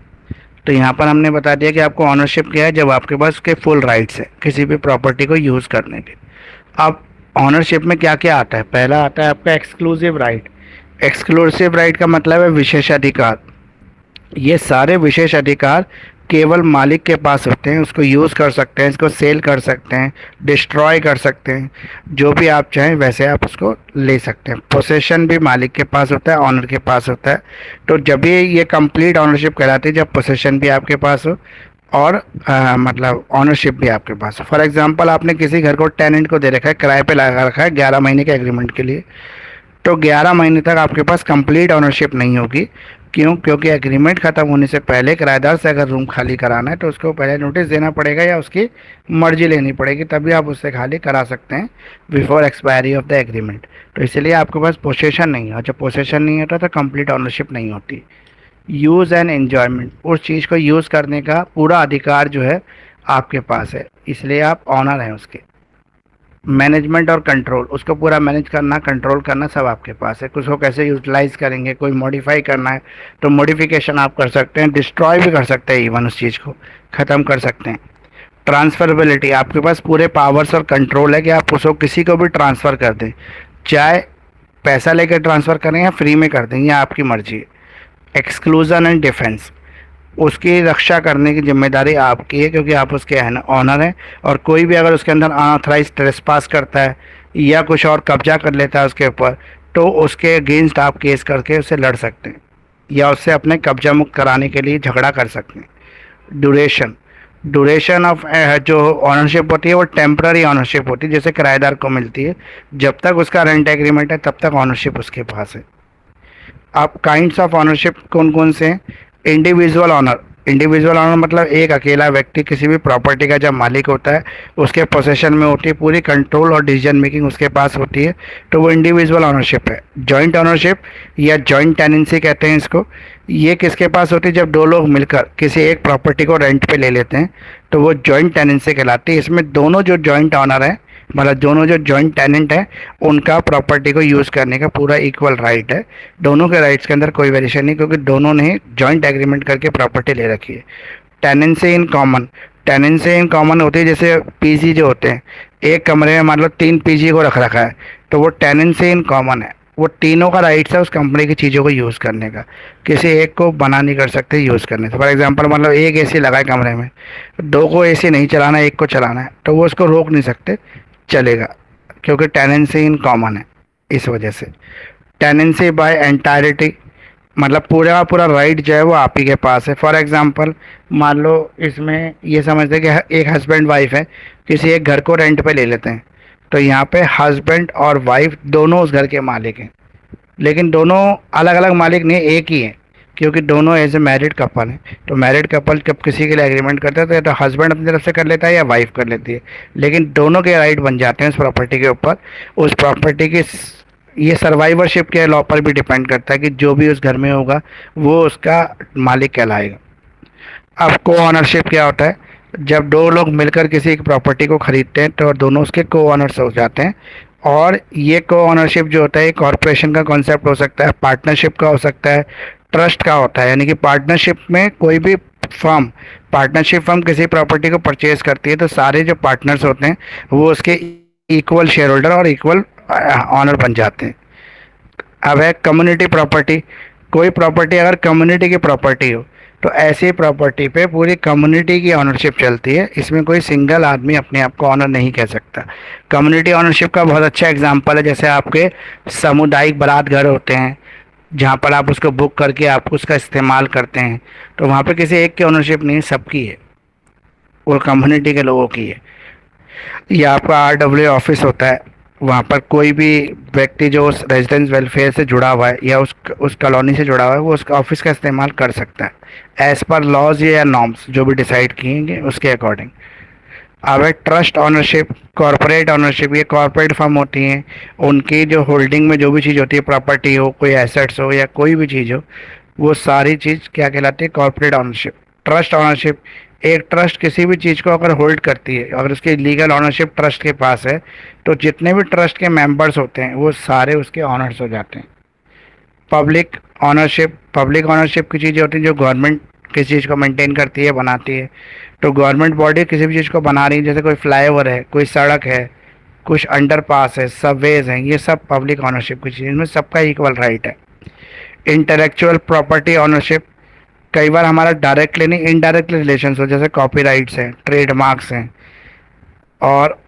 तो यहाँ पर हमने बता दिया कि आपको ऑनरशिप क्या है, जब आपके पास उसके फुल राइट्स है किसी भी प्रॉपर्टी को यूज़ करने के। अब ऑनरशिप में क्या क्या आता है, पहला आता है आपका एक्सक्लूसिव राइट। एक्सक्लूसिव राइट का मतलब है विशेषाधिकार। ये सारे विशेष अधिकार केवल मालिक के पास होते हैं, उसको यूज़ कर सकते हैं, इसको सेल कर सकते हैं, डिस्ट्रॉय कर सकते हैं, जो भी आप चाहें वैसे आप उसको ले सकते हैं। पोसेशन भी मालिक के पास होता है, ऑनर के पास होता है। तो जब भी ये कंप्लीट ऑनरशिप कहलाती है जब पोसेशन भी आपके पास हो और मतलब ऑनरशिप भी आपके पास है। फॉर एग्जांपल आपने किसी घर को टेनेंट को दे रखा है, किराए पे लगा रखा है 11 महीने के एग्रीमेंट के लिए, तो 11 महीने तक आपके पास कंप्लीट ऑनरशिप नहीं होगी। क्यों? क्योंकि एग्रीमेंट ख़त्म होने से पहले किराएदार से अगर रूम खाली कराना है तो उसको पहले नोटिस देना पड़ेगा या उसकी मर्जी लेनी पड़ेगी, तभी आप उससे खाली करा सकते हैं before expiry of the agreement. तो इसलिए आपके पास पोसेशन नहीं है, और जब पोसेशन नहीं होता तो कंप्लीट ऑनरशिप नहीं होती। यूज़ एंड एन्जॉयमेंट, उस चीज़ को यूज़ करने का पूरा अधिकार जो है आपके पास है, इसलिए आप ऑनर हैं उसके। मैनेजमेंट और कंट्रोल, उसको पूरा मैनेज करना, कंट्रोल करना सब आपके पास है। उसको कैसे यूटिलाइज करेंगे, कोई मॉडिफाई करना है तो मॉडिफिकेशन आप कर सकते हैं, डिस्ट्रॉय भी कर सकते हैं, इवन उस चीज़ को ख़त्म कर सकते हैं। ट्रांसफरेबिलिटी, आपके पास पूरे पावर्स और कंट्रोल है कि आप उसको किसी को भी ट्रांसफ़र कर दें, चाहे पैसा लेकर ट्रांसफ़र करें या फ्री में कर दें, ये आपकी मर्जी है। एक्सक्लूजन एंड डिफेंस, उसकी रक्षा करने की जिम्मेदारी आपकी है क्योंकि आप उसके ऑनर हैं, और कोई भी अगर उसके अंदर अनऑथराइज ट्रेसपास करता है या कुछ और कब्जा कर लेता है उसके ऊपर, तो उसके अगेंस्ट आप केस करके उससे लड़ सकते हैं या उससे अपने कब्जा मुक्त कराने के लिए झगड़ा कर सकते हैं। ड्यूरेशन, ड्यूरेशन ऑफ जो ऑनरशिप होती है वो टेम्पररी ऑनरशिप होती है, जैसे किराएदार को मिलती है, जब तक उसका रेंट एग्रीमेंट है तब तक ऑनरशिप उसके पास है। अब काइंड्स ऑफ ऑनरशिप कौन कौन से हैं? इंडिविजुअल ऑनर, इंडिविजुअल ऑनर मतलब एक अकेला व्यक्ति किसी भी प्रॉपर्टी का जब मालिक होता है, उसके पोसेशन में होती है, पूरी कंट्रोल और डिसीजन मेकिंग उसके पास होती है, तो वो इंडिविजुअल ऑनरशिप है। जॉइंट ऑनरशिप या जॉइंट टेनेंसी कहते हैं इसको, ये किसके पास होती है? जब दो लोग मिलकर किसी एक प्रॉपर्टी को रेंट पे ले लेते हैं तो वो जॉइंट टेनेंसी कहलाती है। इसमें दोनों जो जॉइंट ऑनर हैं, मतलब दोनों जो जॉइंट टेनेंट हैं, उनका प्रॉपर्टी को यूज़ करने का पूरा इक्वल राइट है। दोनों के राइट्स के अंदर कोई वेरिएशन नहीं, क्योंकि दोनों ने जॉइंट एग्रीमेंट करके प्रॉपर्टी ले रखी है। Tenancy in common, tenancy in common होती है, जैसे पीजी जो होते हैं, एक कमरे में मान लो 3 पीजी को रख रखा है, तो वो टेनेंसी इन कॉमन है। वो तीनों का राइट्स है उस कंपनी की चीज़ों को यूज़ करने का, किसी एक को मना नहीं कर सकते यूज़ करने से। फॉर एग्जांपल मतलब एक एसी लगा है कमरे में, दो को एसी नहीं चलाना, एक को चलाना है, तो वो उसको रोक नहीं सकते, चलेगा, क्योंकि टेनेंसी इन कॉमन है। इस वजह से टेनेंसी बाय एंटायरिटी, मतलब पूरा का पूरा राइट जो है वो आप ही के पास है। फॉर एग्जांपल मान लो इसमें ये समझते हैं कि एक हस्बैंड वाइफ है, किसी एक घर को रेंट पे ले लेते हैं, तो यहाँ पे हस्बैंड और वाइफ दोनों उस घर के मालिक हैं, लेकिन दोनों अलग अलग मालिक नहीं, एक ही है, क्योंकि दोनों एज ए मैरिड कपल हैं। तो मैरिड कपल जब किसी के लिए एग्रीमेंट करता है तो या तो हस्बैंड अपनी तरफ से कर लेता है या वाइफ कर लेती है, लेकिन दोनों के राइट बन जाते हैं उस प्रॉपर्टी के ऊपर। उस प्रॉपर्टी की ये सर्वाइवरशिप के लॉ पर भी डिपेंड करता है कि जो भी उस घर में होगा वो उसका मालिक कहलाएगा। अब को ऑनरशिप क्या होता है? जब दो लोग मिलकर किसी एक प्रॉपर्टी को खरीदते हैं तो दोनों उसके को ऑनर्स हो जाते हैं, और ये को ऑनरशिप जो होता है कॉरपोरेशन का कॉन्सेप्ट हो सकता है, पार्टनरशिप का हो सकता है, ट्रस्ट का होता है। यानी कि पार्टनरशिप में कोई भी फर्म, पार्टनरशिप फर्म किसी प्रॉपर्टी को परचेज करती है तो सारे जो पार्टनर्स होते हैं वो उसके इक्वल शेयर होल्डर और इक्वल ऑनर बन जाते हैं। अब है कम्युनिटी प्रॉपर्टी, कोई प्रॉपर्टी अगर कम्युनिटी की प्रॉपर्टी हो तो ऐसी प्रॉपर्टी पे पूरी कम्युनिटी की ऑनरशिप चलती है, इसमें कोई सिंगल आदमी अपने आप को ऑनर नहीं कह सकता। कम्युनिटी ऑनरशिप का बहुत अच्छा एग्जांपल है, जैसे आपके सामुदायिक बारात घर होते हैं जहाँ पर आप उसको बुक करके आप उसका इस्तेमाल करते हैं, तो वहाँ पे किसी एक की ऑनरशिप नहीं, सबकी है, वो कम्युनिटी के लोगों की है। या आपका आरडब्ल्यू ऑफिस होता है, वहाँ पर कोई भी व्यक्ति जो उस रेजिडेंस वेलफेयर से जुड़ा हुआ है या उस कॉलोनी से जुड़ा हुआ है वो उसका ऑफिस का इस्तेमाल कर सकता है एज़ पर लॉज या नॉर्म्स जो भी डिसाइड किएंगे उसके अकॉर्डिंग। अब है ट्रस्ट ऑनरशिप, कॉरपोरेट ऑनरशिप, ये कॉरपोरेट फर्म होती हैं, उनकी जो होल्डिंग में जो भी चीज़ होती है, प्रॉपर्टी हो, कोई एसेट्स हो या कोई भी चीज़ हो, वो सारी चीज़ क्या कहलाती है? Corporate ownership. ट्रस्ट ऑनरशिप, एक ट्रस्ट किसी भी चीज़ को अगर होल्ड करती है, अगर उसकी लीगल ऑनरशिप ट्रस्ट के पास है, तो जितने भी ट्रस्ट के मेंबर्स होते हैं वो सारे उसके ऑनर्स हो जाते हैं। पब्लिक ऑनरशिप, पब्लिक ऑनरशिप की चीज़ें होती हैं जो गवर्नमेंट किसी चीज़ को मेंटेन करती है, बनाती है, तो गवर्नमेंट बॉडी किसी भी चीज़ को बना रही है, जैसे कोई फ्लाईओवर है, कोई सड़क है, कुछ अंडरपास है, सबवेज हैं, ये सब पब्लिक ऑनरशिप की चीज़, इनमें सबका इक्वल राइट है। इंटेलेक्चुअल प्रॉपर्टी ऑनरशिप, कई बार हमारा डायरेक्टली नहीं इनडायरेक्टली रिलेशंस हो, जैसे कॉपीराइट्स हैं, ट्रेडमार्क्स हैं। और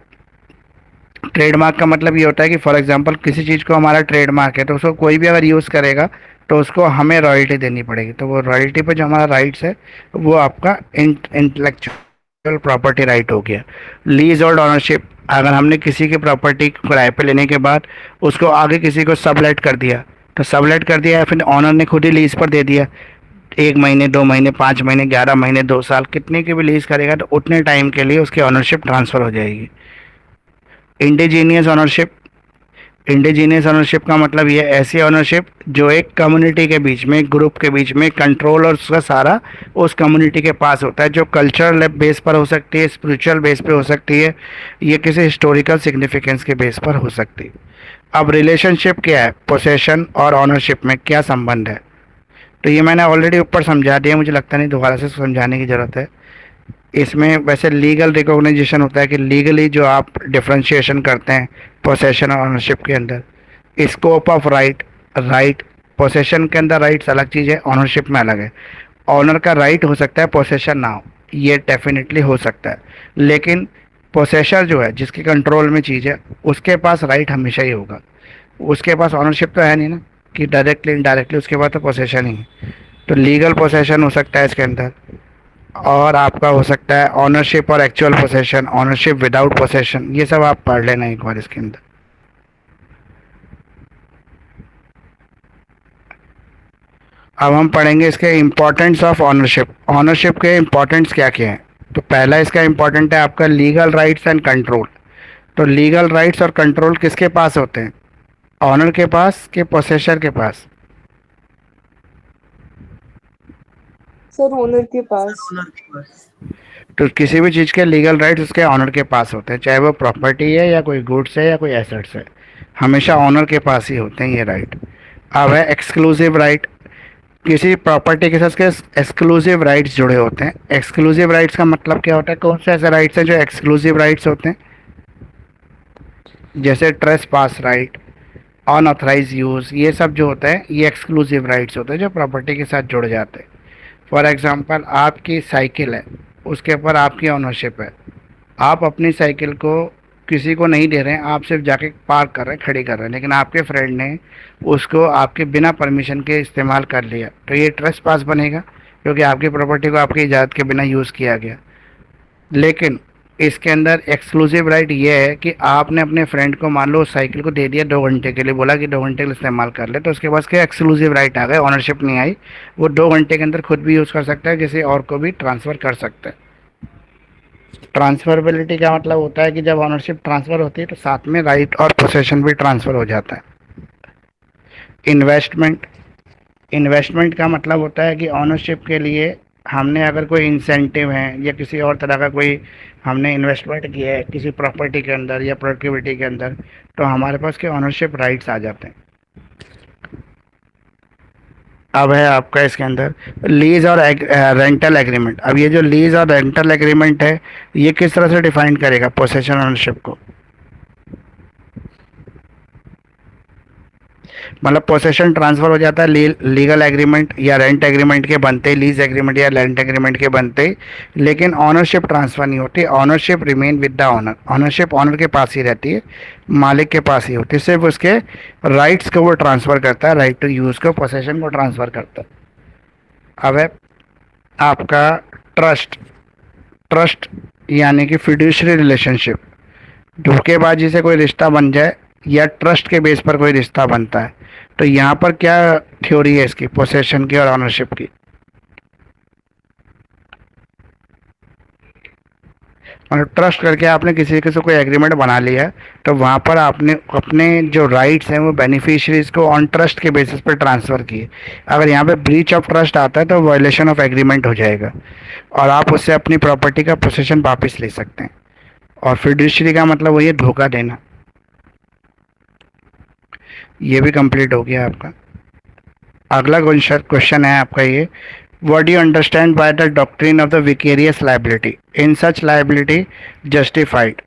ट्रेडमार्क का मतलब ये होता है कि फॉर एग्जांपल किसी चीज़ को हमारा ट्रेडमार्क है तो उसको कोई भी अगर यूज़ करेगा तो उसको हमें रॉयल्टी देनी पड़ेगी। तो वो रॉयल्टी पे जो हमारा राइट्स है वो आपका इंटेलेक्चुअल प्रॉपर्टी राइट हो गया। लीज और ऑनरशिप, अगर हमने किसी की प्रॉपर्टी किराए पे लेने के बाद उसको आगे किसी को सबलेट कर दिया, तो सबलेट कर दिया या फिर ऑनर ने खुद ही लीज पर दे दिया, 1 महीने 2 महीने 5 महीने 11 महीने 2 साल कितने की भी लीज करेगा तो उतने टाइम के लिए उसकी ऑनरशिप ट्रांसफर हो जाएगी। इंडिजीनियस ऑनरशिप, इंडिजीनियस ऑनरशिप का मतलब ये ऐसी ऑनरशिप जो एक कम्युनिटी के बीच में, एक ग्रुप के बीच में कंट्रोल और उसका सारा उस कम्युनिटी के पास होता है, जो कल्चरल बेस पर हो सकती है, स्पिरिचुअल बेस पे हो सकती है, ये किसी हिस्टोरिकल सिग्निफिकेंस के बेस पर हो सकती है। अब रिलेशनशिप क्या है, पोसेशन और ऑनरशिप में क्या संबंध है, तो ये मैंने ऑलरेडी ऊपर समझा दिया, मुझे लगता नहीं दोबारा से समझाने की ज़रूरत है। इसमें वैसे लीगल रिकॉग्निशन होता है कि लीगली जो आप डिफरेंशिएशन करते हैं पोसेशन और ऑनरशिप के अंदर, scope of right, right possession के अंदर राइट्स अलग चीज़ है, ऑनरशिप में अलग है। ऑनर का राइट हो सकता है, पोसेशन ना हो, ये डेफिनेटली हो सकता है, लेकिन पोसेसर जो है जिसके कंट्रोल में चीज़ है उसके पास राइट हमेशा ही होगा। उसके पास ऑनरशिप तो है नहीं ना कि डायरेक्टली इनडायरेक्टली उसके पास तो पोसेशन ही है। तो लीगल पोसेशन हो सकता है इसके अंदर, और आपका हो सकता है ऑनरशिप और actual possession, ownership without possession, ये सब आप पढ़ लेना एक बार इसके अंदर। अब हम पढ़ेंगे इसके इम्पोर्टेंस ऑफ ऑनरशिप। ऑनरशिप के इम्पोर्टेंस क्या क्या हैं, तो पहला इसका इम्पोर्टेंट है आपका लीगल राइट्स एंड कंट्रोल। तो लीगल राइट्स और कंट्रोल किसके पास होते हैं, ऑनर के पास कि पोसेसर के पास? सर ओनर के सर पास। ओनर के पास। तो किसी भी चीज़ के लीगल राइट्स उसके ऑनर के पास होते हैं, चाहे वो प्रॉपर्टी है या कोई गुड्स है या कोई एसेट्स है, हमेशा ऑनर के पास ही होते हैं ये राइट। अब है एक्सक्लूसिव राइट, किसी प्रॉपर्टी के साथ उसके एक्सक्लूसिव राइट्स जुड़े होते हैं। एक्सक्लूसिव राइट्स का मतलब क्या होता है, कौन से ऐसे राइट्स हैं जो एक्सक्लूसिव राइट्स होते हैं, जैसे ट्रेस पास राइट, अनऑथराइज यूज़, ये सब जो होता है ये एक्सक्लूसिव राइट्स होते हैं जो प्रॉपर्टी के साथ जुड़ जाते हैं। फॉर एग्जांपल आपकी साइकिल है, उसके ऊपर आपकी ऑनरशिप है, आप अपनी साइकिल को किसी को नहीं दे रहे हैं, आप सिर्फ जाके पार्क कर रहे हैं, खड़ी कर रहे हैं, लेकिन आपके फ्रेंड ने उसको आपके बिना परमिशन के इस्तेमाल कर लिया, तो ये ट्रेस पास बनेगा क्योंकि आपकी प्रॉपर्टी को आपकी इजाज़त के बिना यूज़ किया गया। लेकिन इसके अंदर एक्सक्लूसिव राइट ये है कि आपने अपने फ्रेंड को मान लो उस साइकिल को दे दिया 2 घंटे के लिए, बोला कि 2 घंटे के लिए इस्तेमाल कर ले, तो उसके पास क्या एक्सक्लूसिव राइट आ गए, ऑनरशिप नहीं आई, वो 2 घंटे के अंदर खुद भी यूज़ कर सकता है, किसी और को भी ट्रांसफ़र कर सकता है। ट्रांसफरेबिलिटी का मतलब होता है कि जब ऑनरशिप ट्रांसफ़र होती है तो साथ में राइट और पोसेशन भी ट्रांसफ़र हो जाता है। इन्वेस्टमेंट, इन्वेस्टमेंट का मतलब होता है कि ऑनरशिप के लिए हमने अगर कोई इंसेंटिव है या किसी और तरह का कोई हमने इन्वेस्टमेंट किया है किसी प्रॉपर्टी के अंदर या प्रोडक्टिविटी के अंदर, तो हमारे पास के ऑनरशिप राइट्स आ जाते हैं। अब है आपका इसके अंदर लीज और रेंटल एग्रीमेंट। अब ये जो लीज और रेंटल एग्रीमेंट है ये किस तरह से डिफाइन करेगा पोसेशन ऑनरशिप को, मतलब पोसेशन ट्रांसफर हो जाता है लीगल एग्रीमेंट या रेंट एग्रीमेंट के बनते, लीज एग्रीमेंट या रेंट एग्रीमेंट के बनते, लेकिन ऑनरशिप ट्रांसफर नहीं होती, ownership remain with the owner, ownership owner के पास ही रहती है, मालिक के पास ही होती है, सिर्फ उसके राइट्स को वो ट्रांसफ़र करता है, राइट टू यूज़ को, पोसेशन को ट्रांसफ़र करता है। अब है आपका ट्रस्ट। ट्रस्ट यानी कि फिड्यूशरी रिलेशनशिप, धोखेबाजी से कोई रिश्ता बन जाए या ट्रस्ट के बेस पर कोई रिश्ता बनता है, तो यहाँ पर क्या थ्योरी है इसकी, पोसेशन की और ऑनरशिप की? और ट्रस्ट करके आपने किसी के से कोई एग्रीमेंट बना लिया तो वहाँ पर आपने अपने जो राइट्स हैं वो बेनिफिशियरीज को ऑन ट्रस्ट के बेसिस पर ट्रांसफ़र किए। अगर यहाँ पे ब्रीच ऑफ ट्रस्ट आता है तो वायलेशन ऑफ एग्रीमेंट हो जाएगा और आप उससे अपनी प्रॉपर्टी का पोसेशन वापस ले सकते हैं। और फिड्यूशरी का मतलब वही है धोखा देना। ये भी कंप्लीट हो गया आपका। अगला क्वेश्चन है आपका ये, what do you understand by the doctrine of the vicarious liability? In such liability justified,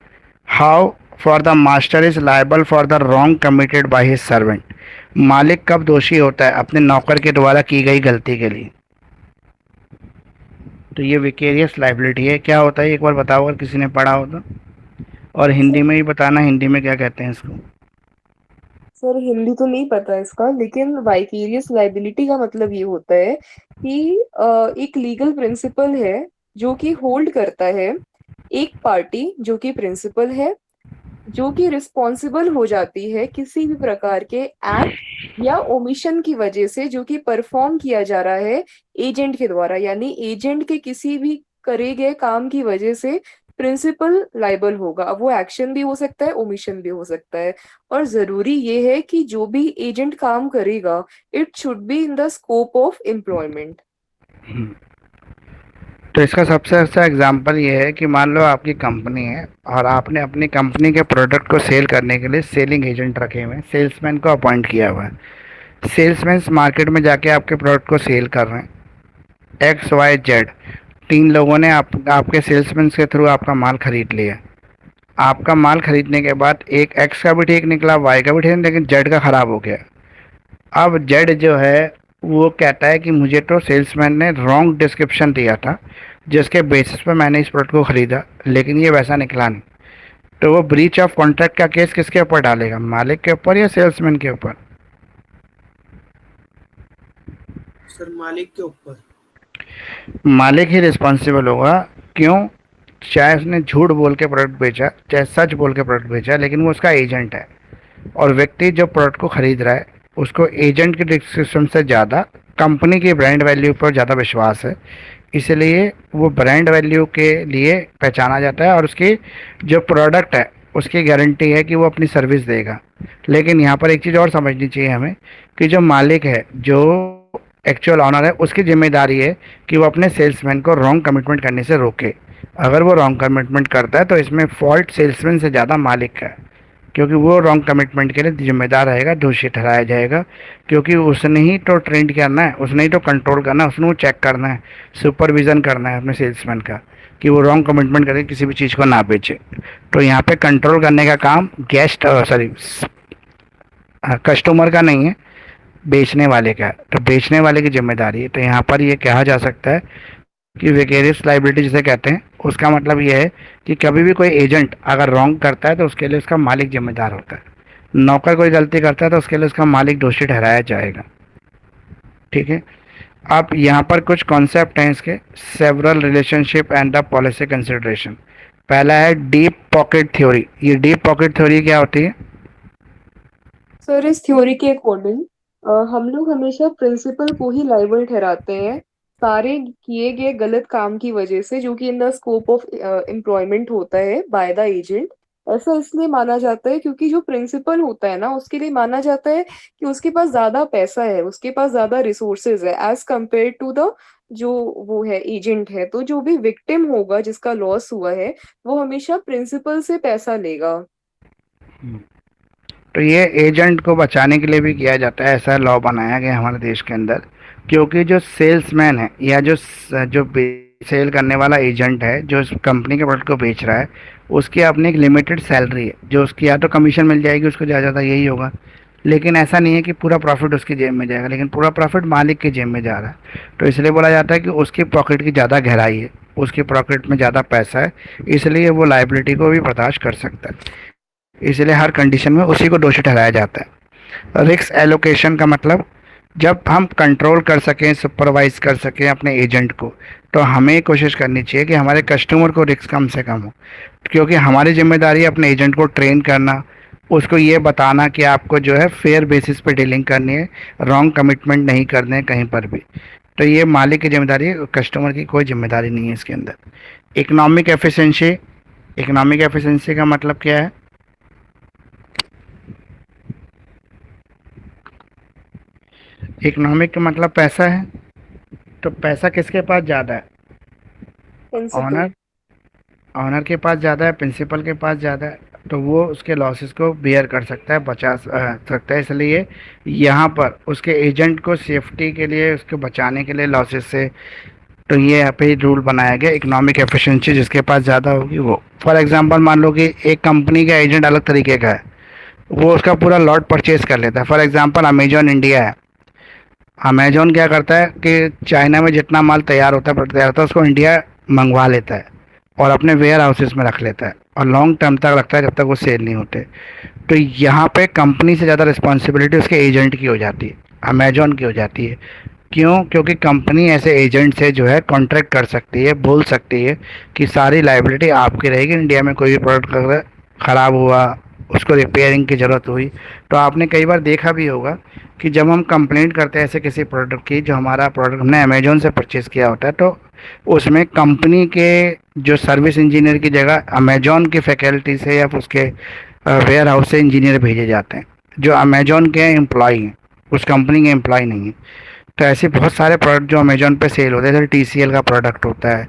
how for the master is liable for the wrong committed by his servant? मालिक कब दोषी होता है अपने नौकर के द्वारा की गई गलती के लिए? तो ये विकेरियस लाइबिलिटी है। क्या होता है एक बार बताओ अगर किसी ने पढ़ा हो तो, और हिंदी में ही बताना, हिंदी में क्या कहते हैं इसको? सर हिंदी तो नहीं पता इसका, लेकिन वाइकेरियस लाइबिलिटी का मतलब ये होता है कि एक लीगल प्रिंसिपल है जो कि होल्ड करता है एक पार्टी जो कि प्रिंसिपल है, जो कि रिस्पॉन्सिबल हो जाती है किसी भी प्रकार के एक्ट या ओमिशन की वजह से जो कि परफॉर्म किया जा रहा है एजेंट के द्वारा, यानी एजेंट के किसी भी करे गए काम की वजह से प्रिंसिपल लाइबल होगा। अब वो एक्शन भी हो सकता है, ओमिशन भी हो सकता है, और जरूरी ये है कि जो भी एजेंट काम करेगा it should be in the scope of employment. तो इसका सबसे अच्छा एग्जांपल ये है कि मान लो आपकी कंपनी है और आपने अपनी कंपनी के प्रोडक्ट को सेल करने के लिए सेलिंग एजेंट रखे हुए हैं, सेल्समैन को अपॉइंट किया हुआ है। सेल्समैन मार्केट में जाके आपके प्रोडक्ट को सेल कर रहे हैं। एक्स वाई जेड 3 लोगों ने आपके सेल्समैन के थ्रू आपका माल खरीद लिया। आपका माल खरीदने के बाद एक एक्स का भी ठीक निकला, वाई का भी ठीक, लेकिन जेड का ख़राब हो गया। अब जेड जो है वो कहता है कि मुझे तो सेल्समैन ने रॉन्ग डिस्क्रिप्शन दिया था जिसके बेसिस पर मैंने इस प्रोडक्ट को ख़रीदा, लेकिन ये वैसा निकला नहीं। तो वो ब्रीच ऑफ कॉन्ट्रैक्ट का केस किसके ऊपर डालेगा, मालिक के ऊपर या सेल्समैन के ऊपर? सर मालिक के ऊपर। मालिक ही रिस्पॉन्सिबल होगा। क्यों? चाहे उसने झूठ बोल के प्रोडक्ट बेचा, चाहे सच बोल के प्रोडक्ट बेचा, लेकिन वो उसका एजेंट है। और व्यक्ति जो प्रोडक्ट को खरीद रहा है उसको एजेंट के डिस्क्रिप्शन से ज़्यादा कंपनी की ब्रांड वैल्यू पर ज़्यादा विश्वास है, इसलिए वो ब्रांड वैल्यू के लिए पहचाना जाता है और उसकी जो प्रोडक्ट है उसकी गारंटी है कि वो अपनी सर्विस देगा। लेकिन यहाँ पर एक चीज़ और समझनी चाहिए हमें कि जो मालिक है, जो एक्चुअल ऑनर है, उसकी जिम्मेदारी है कि वो अपने सेल्समैन को रॉन्ग कमिटमेंट करने से रोके। अगर वो रॉन्ग कमिटमेंट करता है तो इसमें फॉल्ट सेल्समैन से ज़्यादा मालिक का है, क्योंकि वो रॉन्ग कमिटमेंट के लिए जिम्मेदार रहेगा, दोषी ठहराया जाएगा। क्योंकि उसने ही तो ट्रेंड करना है, उसने ही तो कंट्रोल करना है, उसने वो चेक करना है, सुपरविज़न करना है अपने सेल्समैन का कि वो रॉन्ग कमिटमेंट करके किसी भी चीज़ को ना बेचे। तो यहाँ पे कंट्रोल करने का काम कस्टमर का नहीं है, बेचने वाले का है। तो बेचने वाले की जिम्मेदारी है। तो यहाँ पर ये कहा जा सकता है कि विकेरियस लाइबिलिटी जिसे कहते हैं, उसका मतलब ये है कि कभी भी कोई एजेंट अगर रॉन्ग करता है तो उसके लिए उसका मालिक जिम्मेदार होता है। नौकर कोई गलती करता है तो उसके लिए उसका मालिक दोषी ठहराया जाएगा। ठीक है। अब यहाँ पर कुछ कॉन्सेप्ट हैं इसके, several relationship and the policy consideration. पहला है डीप पॉकेट थ्योरी। ये डीप पॉकेट थ्योरी क्या होती है? सर इस थ्योरी के अकॉर्डिंग हम लोग हमेशा प्रिंसिपल को ही लाइबल ठहराते हैं सारे किए गए गलत काम की वजह से, जो कि in the scope of employment होता है बाय द एजेंट। ऐसा इसलिए माना जाता है क्योंकि जो प्रिंसिपल होता है ना, उसके लिए माना जाता है कि उसके पास ज्यादा पैसा है, उसके पास ज्यादा रिसोर्सेज है एज कंपेयर टू द जो वो है एजेंट है। तो जो भी विक्टिम होगा जिसका लॉस हुआ है वो हमेशा प्रिंसिपल से पैसा लेगा। तो ये एजेंट को बचाने के लिए भी किया जाता है, ऐसा लॉ बनाया गया हमारे देश के अंदर। क्योंकि जो सेल्समैन है या जो सेल करने वाला एजेंट है जो इस कंपनी के प्रोडक्ट को बेच रहा है, उसकी अपनी एक लिमिटेड सैलरी है जो उसकी या तो कमीशन मिल जाएगी उसको, ज़्यादा ज़्यादा यही होगा। लेकिन ऐसा नहीं है कि पूरा प्रॉफिट उसकी जेब में जाएगा, लेकिन पूरा प्रॉफिट मालिक की जेब में जा रहा है। तो इसलिए बोला जाता है कि उसकी पॉकेट की ज़्यादा गहराई है, उसकी पॉकेट में ज़्यादा पैसा है, इसलिए वो लाइबिलिटी को भी बर्दाश्त कर सकता है। इसलिए हर कंडीशन में उसी को दोषी ठहराया जाता है। रिस्क एलोकेशन का मतलब, जब हम कंट्रोल कर सकें, सुपरवाइज कर सकें अपने एजेंट को, तो हमें कोशिश करनी चाहिए कि हमारे कस्टमर को रिस्क कम से कम हो। क्योंकि हमारी जिम्मेदारी है अपने एजेंट को ट्रेन करना, उसको ये बताना कि आपको जो है फेयर बेसिस पे डीलिंग करनी है, रॉन्ग कमिटमेंट नहीं करने हैं कहीं पर भी। तो ये मालिक की जिम्मेदारी है, कस्टमर की कोई जिम्मेदारी नहीं है इसके अंदर। Economic efficiency. इकोनॉमिक एफिशिएंसी का मतलब क्या है? इकोनॉमिक का मतलब पैसा है। तो पैसा किसके पास ज़्यादा है? प्रिंसिपल। ऑनर। ऑनर के पास ज़्यादा है, प्रिंसिपल के पास ज़्यादा है। तो वो उसके लॉसेस को बेयर कर सकता है, सकता है। इसलिए यहाँ पर उसके एजेंट को सेफ्टी के लिए, उसको बचाने के लिए लॉसेस से, तो ये यहाँ पे रूल बनाया गया इकोनॉमिक एफिशिएंसी जिसके पास ज़्यादा होगी वो। फॉर एग्जांपल मान लो कि एक कंपनी का एजेंट अलग तरीके का है, वो उसका पूरा लॉट परचेज कर लेता है। फॉर एग्जांपल अमेजॉन इंडिया है। अमेजोन क्या करता है कि चाइना में जितना माल तैयार होता है, प्रोडक्ट तैयार होता है, उसको इंडिया मंगवा लेता है। और अपने वेयर हाउसेस में रख लेता है और लॉन्ग टर्म तक रखता है जब तक वो सेल नहीं होते। तो यहाँ पे कंपनी से ज़्यादा रिस्पॉन्सिबिलिटी उसके एजेंट की हो जाती है, अमेजोन की हो जाती है। क्यों? क्योंकि कंपनी ऐसे एजेंट से जो है कॉन्ट्रैक्ट कर सकती है, बोल सकती है कि सारी लाइबिलिटी आपकी रहेगी। इंडिया में कोई भी प्रोडक्ट अगर ख़राब हुआ, उसको रिपेयरिंग की ज़रूरत हुई, तो आपने कई बार देखा भी होगा कि जब हम कंप्लेंट करते हैं ऐसे किसी प्रोडक्ट की, जो हमारा प्रोडक्ट हमने अमेजोन से परचेज़ किया होता है, तो उसमें कंपनी के जो सर्विस इंजीनियर की जगह अमेजोन की फैकल्टी से या फिर उसके वेयर हाउस से इंजीनियर भेजे जाते हैं, जो अमेजोन के एम्प्लॉई हैं, उस कंपनी के एम्प्लॉय नहीं हैं। तो ऐसे बहुत सारे प्रोडक्ट जो अमेजोन पे सेल होते हैं, जैसे TCL का प्रोडक्ट होता है,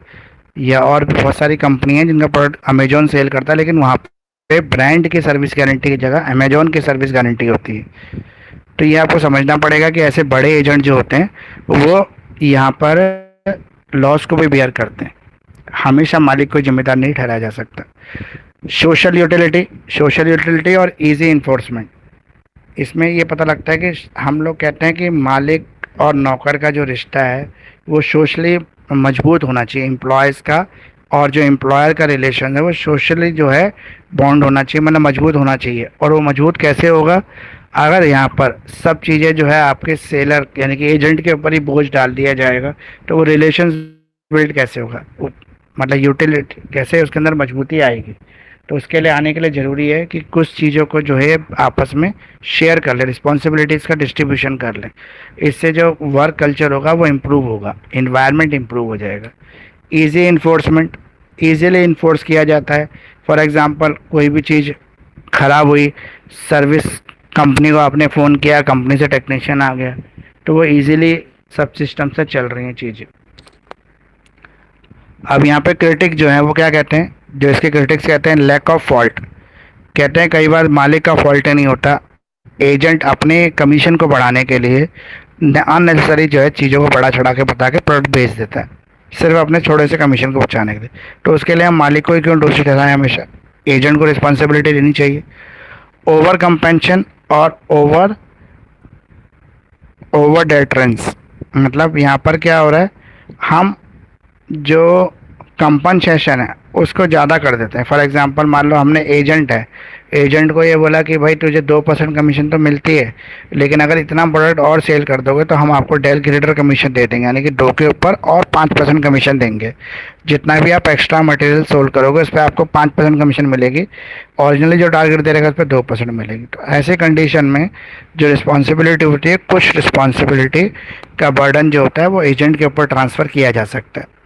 या और भी बहुत सारी कंपनी हैं जिनका प्रोडक्ट अमेजोन सेल करता है, लेकिन वहाँ पे ब्रांड की सर्विस गारंटी की जगह अमेजोन की सर्विस गारंटी होती है। तो ये आपको समझना पड़ेगा कि ऐसे बड़े एजेंट जो होते हैं वो यहाँ पर लॉस को भी बेयर करते हैं, हमेशा मालिक को जिम्मेदार नहीं ठहराया जा सकता। सोशल यूटिलिटी और इजी इन्फोर्समेंट, इसमें ये पता लगता है कि हम लोग कहते हैं कि मालिक और नौकर का जो रिश्ता है वो सोशली मजबूत होना चाहिए एम्प्लॉयज़ का, और जो एम्प्लॉयर का रिलेशन है वो सोशली जो है बॉन्ड होना चाहिए, मतलब मजबूत होना चाहिए। और वो मजबूत कैसे होगा? अगर यहाँ पर सब चीज़ें जो है आपके सेलर यानी कि एजेंट के ऊपर ही बोझ डाल दिया जाएगा, तो वो रिलेशन बिल्ड कैसे होगा? मतलब यूटिलिटी कैसे उसके अंदर मजबूती आएगी? तो उसके लिए आने के लिए ज़रूरी है कि कुछ चीज़ों को जो है आपस में शेयर कर लें, रिस्पॉन्सिबिलिटीज़ का डिस्ट्रीब्यूशन कर लें। इससे जो वर्क कल्चर होगा वो इम्प्रूव होगा, इन्वायरमेंट इम्प्रूव हो जाएगा। ईजी इन्फोर्समेंट, ईजीली इन्फोर्स किया जाता है। फॉर एग्ज़ाम्पल कोई भी चीज़ ख़राब हुई, सर्विस कंपनी को आपने फ़ोन किया, कंपनी से टेक्नीशियन आ गया, तो वो ईजीली सब सिस्टम से चल रही हैं चीज़ें। अब यहाँ पे क्रिटिक जो है वो क्या कहते हैं, जो इसके क्रिटिक्स कहते हैं लैक ऑफ फॉल्ट। कहते हैं कई बार मालिक का फॉल्ट नहीं होता, एजेंट अपने कमीशन को बढ़ाने के लिए अननेसेसरी जो है चीज़ों को बड़ा चढ़ा के बता के प्रोडक्ट बेच देता है, सिर्फ अपने छोटे से कमीशन को बचाने के लिए। तो उसके लिए हम मालिक को ही क्यों दोषी ठहराएं? हमेशा एजेंट को रिस्पॉन्सिबिलिटी लेनी चाहिए। ओवर कंपेंशन और ओवर डेटरेंस, मतलब यहाँ पर क्या हो रहा है, हम जो कंपनसेशन है उसको ज़्यादा कर देते हैं। फॉर एग्जांपल मान लो हमने एजेंट है, एजेंट को ये बोला कि भाई तुझे 2% कमीशन तो मिलती है, लेकिन अगर इतना प्रोडक्ट और सेल कर दोगे तो हम आपको डेल ग्रेडर कमीशन दे देंगे, यानी कि 2 के ऊपर और 5% कमीशन देंगे। जितना भी आप एक्स्ट्रा मटेरियल सोल्ड करोगे उस पर आपको 5% कमीशन मिलेगी, ओरिजिनली जो टारगेट दे रहेगा उस पर 2% मिलेगी। तो ऐसे कंडीशन में जो रिस्पॉन्सिबिलिटी होती है, कुछ रिस्पॉन्सिबिलिटी का बर्डन जो होता है वो एजेंट के ऊपर ट्रांसफ़र किया जा सकता है।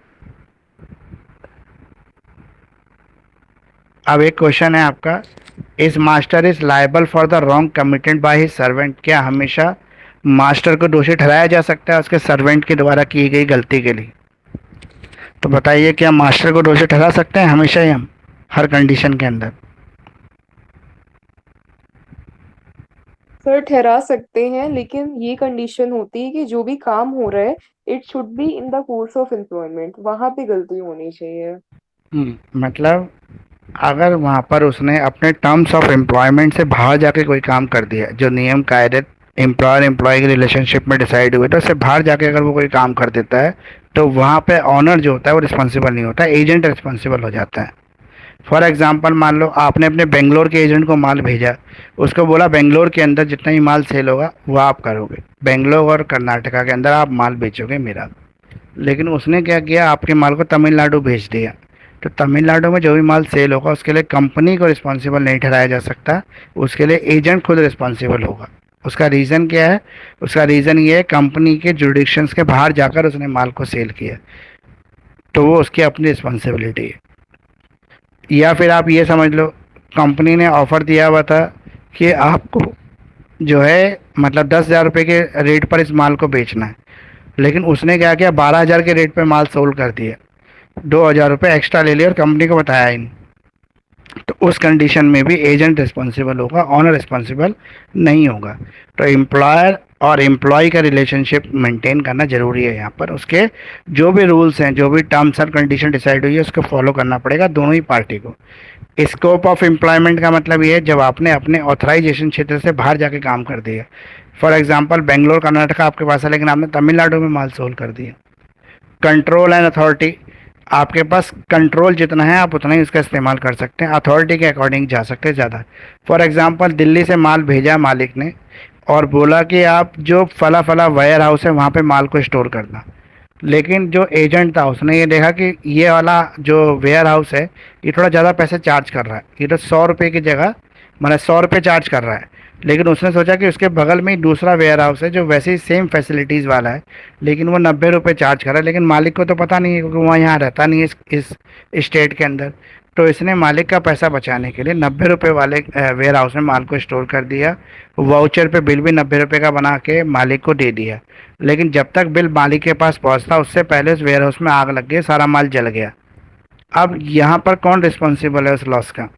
अब एक क्वेश्चन है आपका, is master is liable for the wrong committed by his servant. क्या हमेशा मास्टर को दोषी ठहराया जा सकता है उसके सर्वेंट के द्वारा की गई गलती के लिए? तो बताइए, क्या मास्टर को दोषी ठहरा सकते हैं हमेशा ही हम, हर कंडीशन के अंदर? सर ठहरा सकते हैं, लेकिन ये कंडीशन होती है कि जो भी काम हो रहा है it should be in the course of employment, वहां पे गलती होनी चाहिए। मतलब अगर वहाँ पर उसने अपने टर्म्स ऑफ एम्प्लॉयमेंट से बाहर जाके कोई काम कर दिया, जो नियम कायदे एम्प्लॉयर एम्प्लॉय की रिलेशनशिप में डिसाइड हुए, तो उससे बाहर जाके अगर वो कोई काम कर देता है तो वहाँ पे ऑनर जो होता है वो रिस्पॉन्सिबल नहीं होता, एजेंट रिस्पॉन्सिबल हो जाता है। फॉर एग्जांपल मान लो आपने अपने बेंगलोर के एजेंट को माल भेजा, उसको बोला बेंगलोर के अंदर जितना ही माल सेल होगा वो आप करोगे, बेंगलोर और कर्नाटका के अंदर आप माल बेचोगे मेरा। लेकिन उसने क्या किया, आपके माल को तमिलनाडु भेज दिया। तो तमिलनाडु में जो भी माल सेल होगा उसके लिए कंपनी को रिस्पॉन्सिबल नहीं ठहराया जा सकता, उसके लिए एजेंट खुद रिस्पॉन्सिबल होगा। उसका रीज़न क्या है? उसका रीज़न ये है कंपनी के जुडिक्शंस के बाहर जाकर उसने माल को सेल किया, तो वो उसकी अपनी रिस्पॉन्सिबिलिटी है। या फिर आप ये समझ लो, कंपनी ने ऑफ़र दिया हुआ था कि आपको जो है मतलब 10,000 रुपये के रेट पर इस माल को बेचना है, लेकिन उसने क्या किया, 12,000 के रेट पे माल सोल्ड कर दिया, 2,000 रुपये एक्स्ट्रा ले लिया और कंपनी को बताया ही नहीं। तो उस कंडीशन में भी एजेंट रिस्पॉन्सिबल होगा, ऑनर रिस्पॉन्सिबल नहीं होगा। तो एम्प्लॉयर और एम्प्लॉय का रिलेशनशिप मेंटेन करना ज़रूरी है। यहाँ पर उसके जो भी रूल्स हैं, जो भी टर्म्स और कंडीशन डिसाइड हुई है उसको फॉलो करना पड़ेगा दोनों ही पार्टी को। स्कोप ऑफ एम्प्लॉयमेंट का मतलब ये है जब आपने अपने ऑथराइजेशन क्षेत्र से बाहर जाके काम कर दिया। फॉर एग्जांपल बेंगलोर कर्नाटका आपके पास है, लेकिन आपने तमिलनाडु में माल सोल्ड कर दिया। कंट्रोल एंड अथॉरिटी, आपके पास कंट्रोल जितना है आप उतना ही उसका इस्तेमाल कर सकते हैं, अथॉरिटी के अकॉर्डिंग जा सकते हैं ज़्यादा। फॉर एग्जांपल दिल्ली से माल भेजा मालिक ने और बोला कि आप जो फला फला वेयर हाउस है वहाँ पे माल को स्टोर करना। लेकिन जो एजेंट था उसने ये देखा कि ये वाला जो वेयर हाउस है ये थोड़ा ज़्यादा पैसे चार्ज कर रहा है, ये तो 100 रुपये की जगह मैंने 100 रुपये चार्ज कर रहा है। लेकिन उसने सोचा कि उसके बगल में ही दूसरा वेयर हाउस है जो वैसे ही सेम फैसिलिटीज़ वाला है, लेकिन वो 90 रुपये चार्ज कर रहा है। लेकिन मालिक को तो पता नहीं है क्योंकि वहाँ यहाँ रहता नहीं है इस स्टेट के अंदर। तो इसने मालिक का पैसा बचाने के लिए 90 रुपये वाले वेयर हाउस में माल को स्टोर कर दिया। वाउचर पे बिल भी 90 रुपये का बना के मालिक को दे दिया। लेकिन जब तक बिल मालिक के पास पहुंचता उससे पहले उस वेयर हाउस में आग लग गई, सारा माल जल गया। अब यहाँ पर कौन रिस्पॉन्सिबल है उस लॉस का?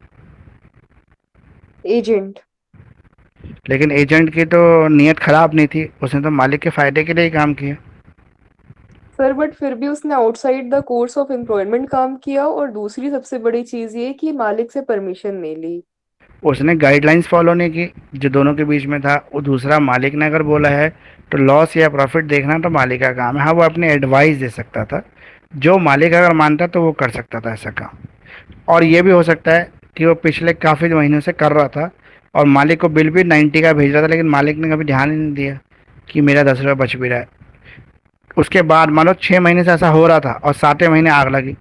एजेंट। लेकिन एजेंट की तो नीयत खराब नहीं थी, उसने तो मालिक के फायदे के लिए ही काम किया। सर बट फिर भी उसने outside the course of employment काम किया, और दूसरी सबसे बड़ी चीज ये कि मालिक से परमिशन नहीं ली। उसने गाइडलाइंस फॉलो नहीं की जो दोनों के बीच में था। वो दूसरा मालिक ने अगर बोला है तो लॉस या प्रॉफिट देखना तो मालिक का काम है। हाँ वो अपनी एडवाइस दे सकता था, जो मालिक अगर मानता तो वो कर सकता था ऐसा काम। और ये भी हो सकता है कि वो पिछले काफ़ी महीनों से कर रहा था और मालिक को बिल भी 90 का भेज रहा था, लेकिन मालिक ने कभी ध्यान ही नहीं दिया कि मेरा 10 रुपये बच भी रहा है। उसके बाद मान लो 6 महीने से ऐसा हो रहा था और 7वें महीने आग लगी,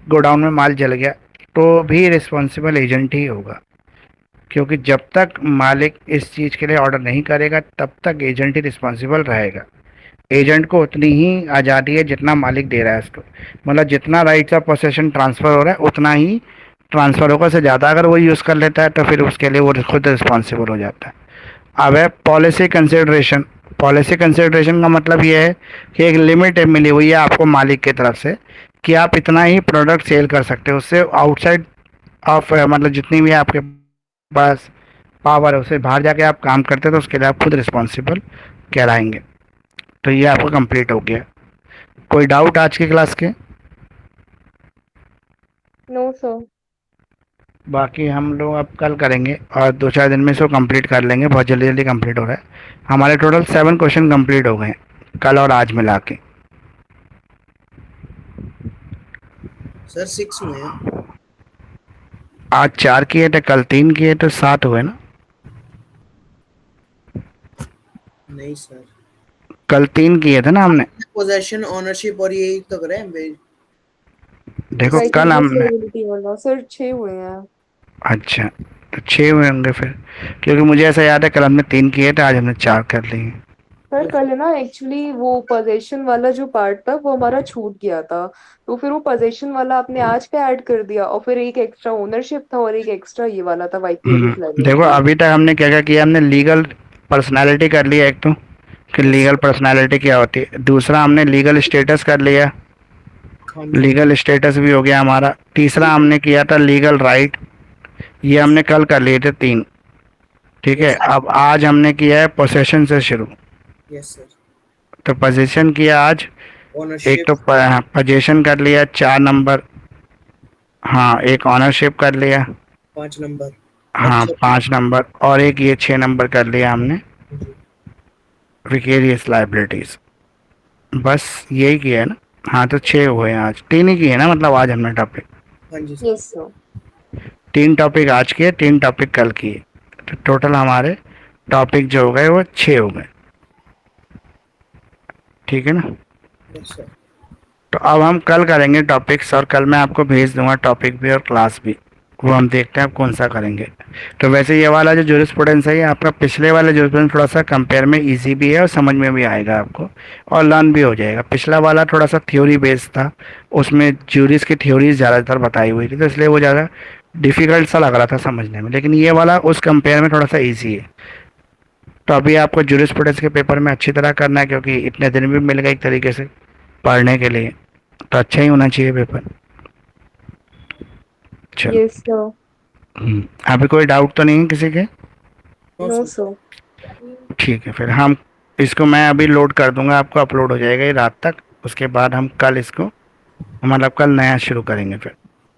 गोडाउन में माल जल गया, तो भी रिस्पॉन्सिबल एजेंट ही होगा। क्योंकि जब तक मालिक इस चीज़ के लिए ऑर्डर नहीं करेगा तब तक एजेंट ही रिस्पॉन्सिबल रहेगा। एजेंट को उतनी ही आज़ादी है जितना मालिक दे रहा है उसको, मतलब जितना राइट्स ऑफ पोसेशन ट्रांसफ़र हो रहा है उतना ही ट्रांसफ़र होगा। से ज़्यादा अगर वो यूज़ कर लेता है तो फिर उसके लिए वो खुद रिस्पॉन्सिबल हो जाता है। अब है पॉलिसी कंसिडरेशन। पॉलिसी कंसिडरेशन का मतलब ये है कि एक लिमिट मिली हुई है आपको मालिक की तरफ से कि आप इतना ही प्रोडक्ट सेल कर सकते हो, उससे आउटसाइड ऑफ मतलब जितनी भी आपके पास पावर है उससे बाहर जाके आप काम करते हो तो उसके लिए आप खुद रिस्पॉन्सिबल कहलाएंगे। तो ये आपका कंप्लीट हो गया। कोई डाउट आज की क्लास के? No sir. बाकी हम लोग अब कल करेंगे और 2-4 दिन में इसको कंप्लीट कर लेंगे, बहुत जल्दी जल्दी कंप्लीट हो रहा है। हमारे टोटल 7 क्वेश्चन कंप्लीट हो गए हैं कल और आज मिला के। सर 6 हुए हैं। आज 4 किए थे, कल 3 किए तो 7 हुए ना? नहीं सर, कल 3 किए थे ना हमने। पोजेशन ओनरशिप और यही तो करे हैं भाई। देखो कल हमने, वाला सर 6 हुए हैं। अच्छा तो 6 हुए होंगे फिर, क्योंकि मुझे ऐसा याद है कल हमने 3 किए थे, आज हमने 4 कर लिए। सर कल है ना एक्चुअली वो पोजेशन वाला जो पार्ट था वो हमारा छूट गया था, तो फिर वो पोजेशन वाला आपने आज पे ऐड कर दिया, और फिर एक एक्स्ट्रा ओनरशिप था और एक एक्स्ट्रा ये वाला था वाइकेरियस देखो लाइबिलिटी। अभी तक हमने क्या क्या किया, हमने लीगल पर्सनालिटी कर लिया एक तो, कि लीगल पर्सनालिटी क्या होती है। दूसरा हमने लीगल स्टेटस कर लिया, हाँ जी। लीगल स्टेटस भी हो गया हमारा। तीसरा हमने किया था लीगल राइट, ये हमने कल कर लिए थे 3। ठीक है, अब आज हमने किया है पोसेशन से शुरू। Yes sir. तो पोजीशन किया आज, एक ओनरशिप तो पोजीशन कर लिया 4 नंबर, हाँ एक ऑनरशिप कर लिया, 5 नंबर। हाँ 5 नंबर, और एक ये 6 नंबर कर लिया हमने जी। Vicarious liabilities. बस यही किया है ना? हाँ तो 6 हुए हैं आज, 3 ही किए ना, मतलब आज हमने टॉपिक हाँ जी सर। Yes sir. 3 टॉपिक आज किए, 3 टॉपिक कल किए, तो टोटल हमारे टॉपिक जो हो गए वो 6 हो गए। ठीक है ना? Yes sir. तो अब हम कल करेंगे टॉपिक्स, और कल मैं आपको भेज दूंगा टॉपिक भी और क्लास भी, वो हम देखते हैं आप कौन सा करेंगे। तो वैसे ये वाला जो जूरिस्प्रूडेंस है ये आपका पिछले वाले जूरिस्प्रूडेंस थोड़ा सा कंपेयर में इजी भी है और समझ में भी आएगा आपको और लर्न भी हो जाएगा। पिछला वाला थोड़ा सा थ्योरी बेस्ड था, उसमें जूरिस की थ्योरीज ज़्यादातर बताई हुई थी, तो इसलिए वो ज़्यादा डिफ़िकल्ट सा लग रहा था समझने में। लेकिन ये वाला उस कंपेयर में थोड़ा सा ईजी है। तो अभी आपको जूरिस्प्रूडेंस के पेपर में अच्छी तरह करना है, क्योंकि इतने दिन भी मिल गए एक तरीके से पढ़ने के लिए, तो अच्छा ही होना चाहिए पेपर। चलो, यस सर। अभी कोई डाउट तो नहीं है किसी के? No sir. ठीक है, फिर हम इसको मैं अभी लोड कर दूंगा, आपको अपलोड हो जाएगा ये रात तक। उसके बाद हम कल इसको मतलब कल नया शुरू करेंगे फिर।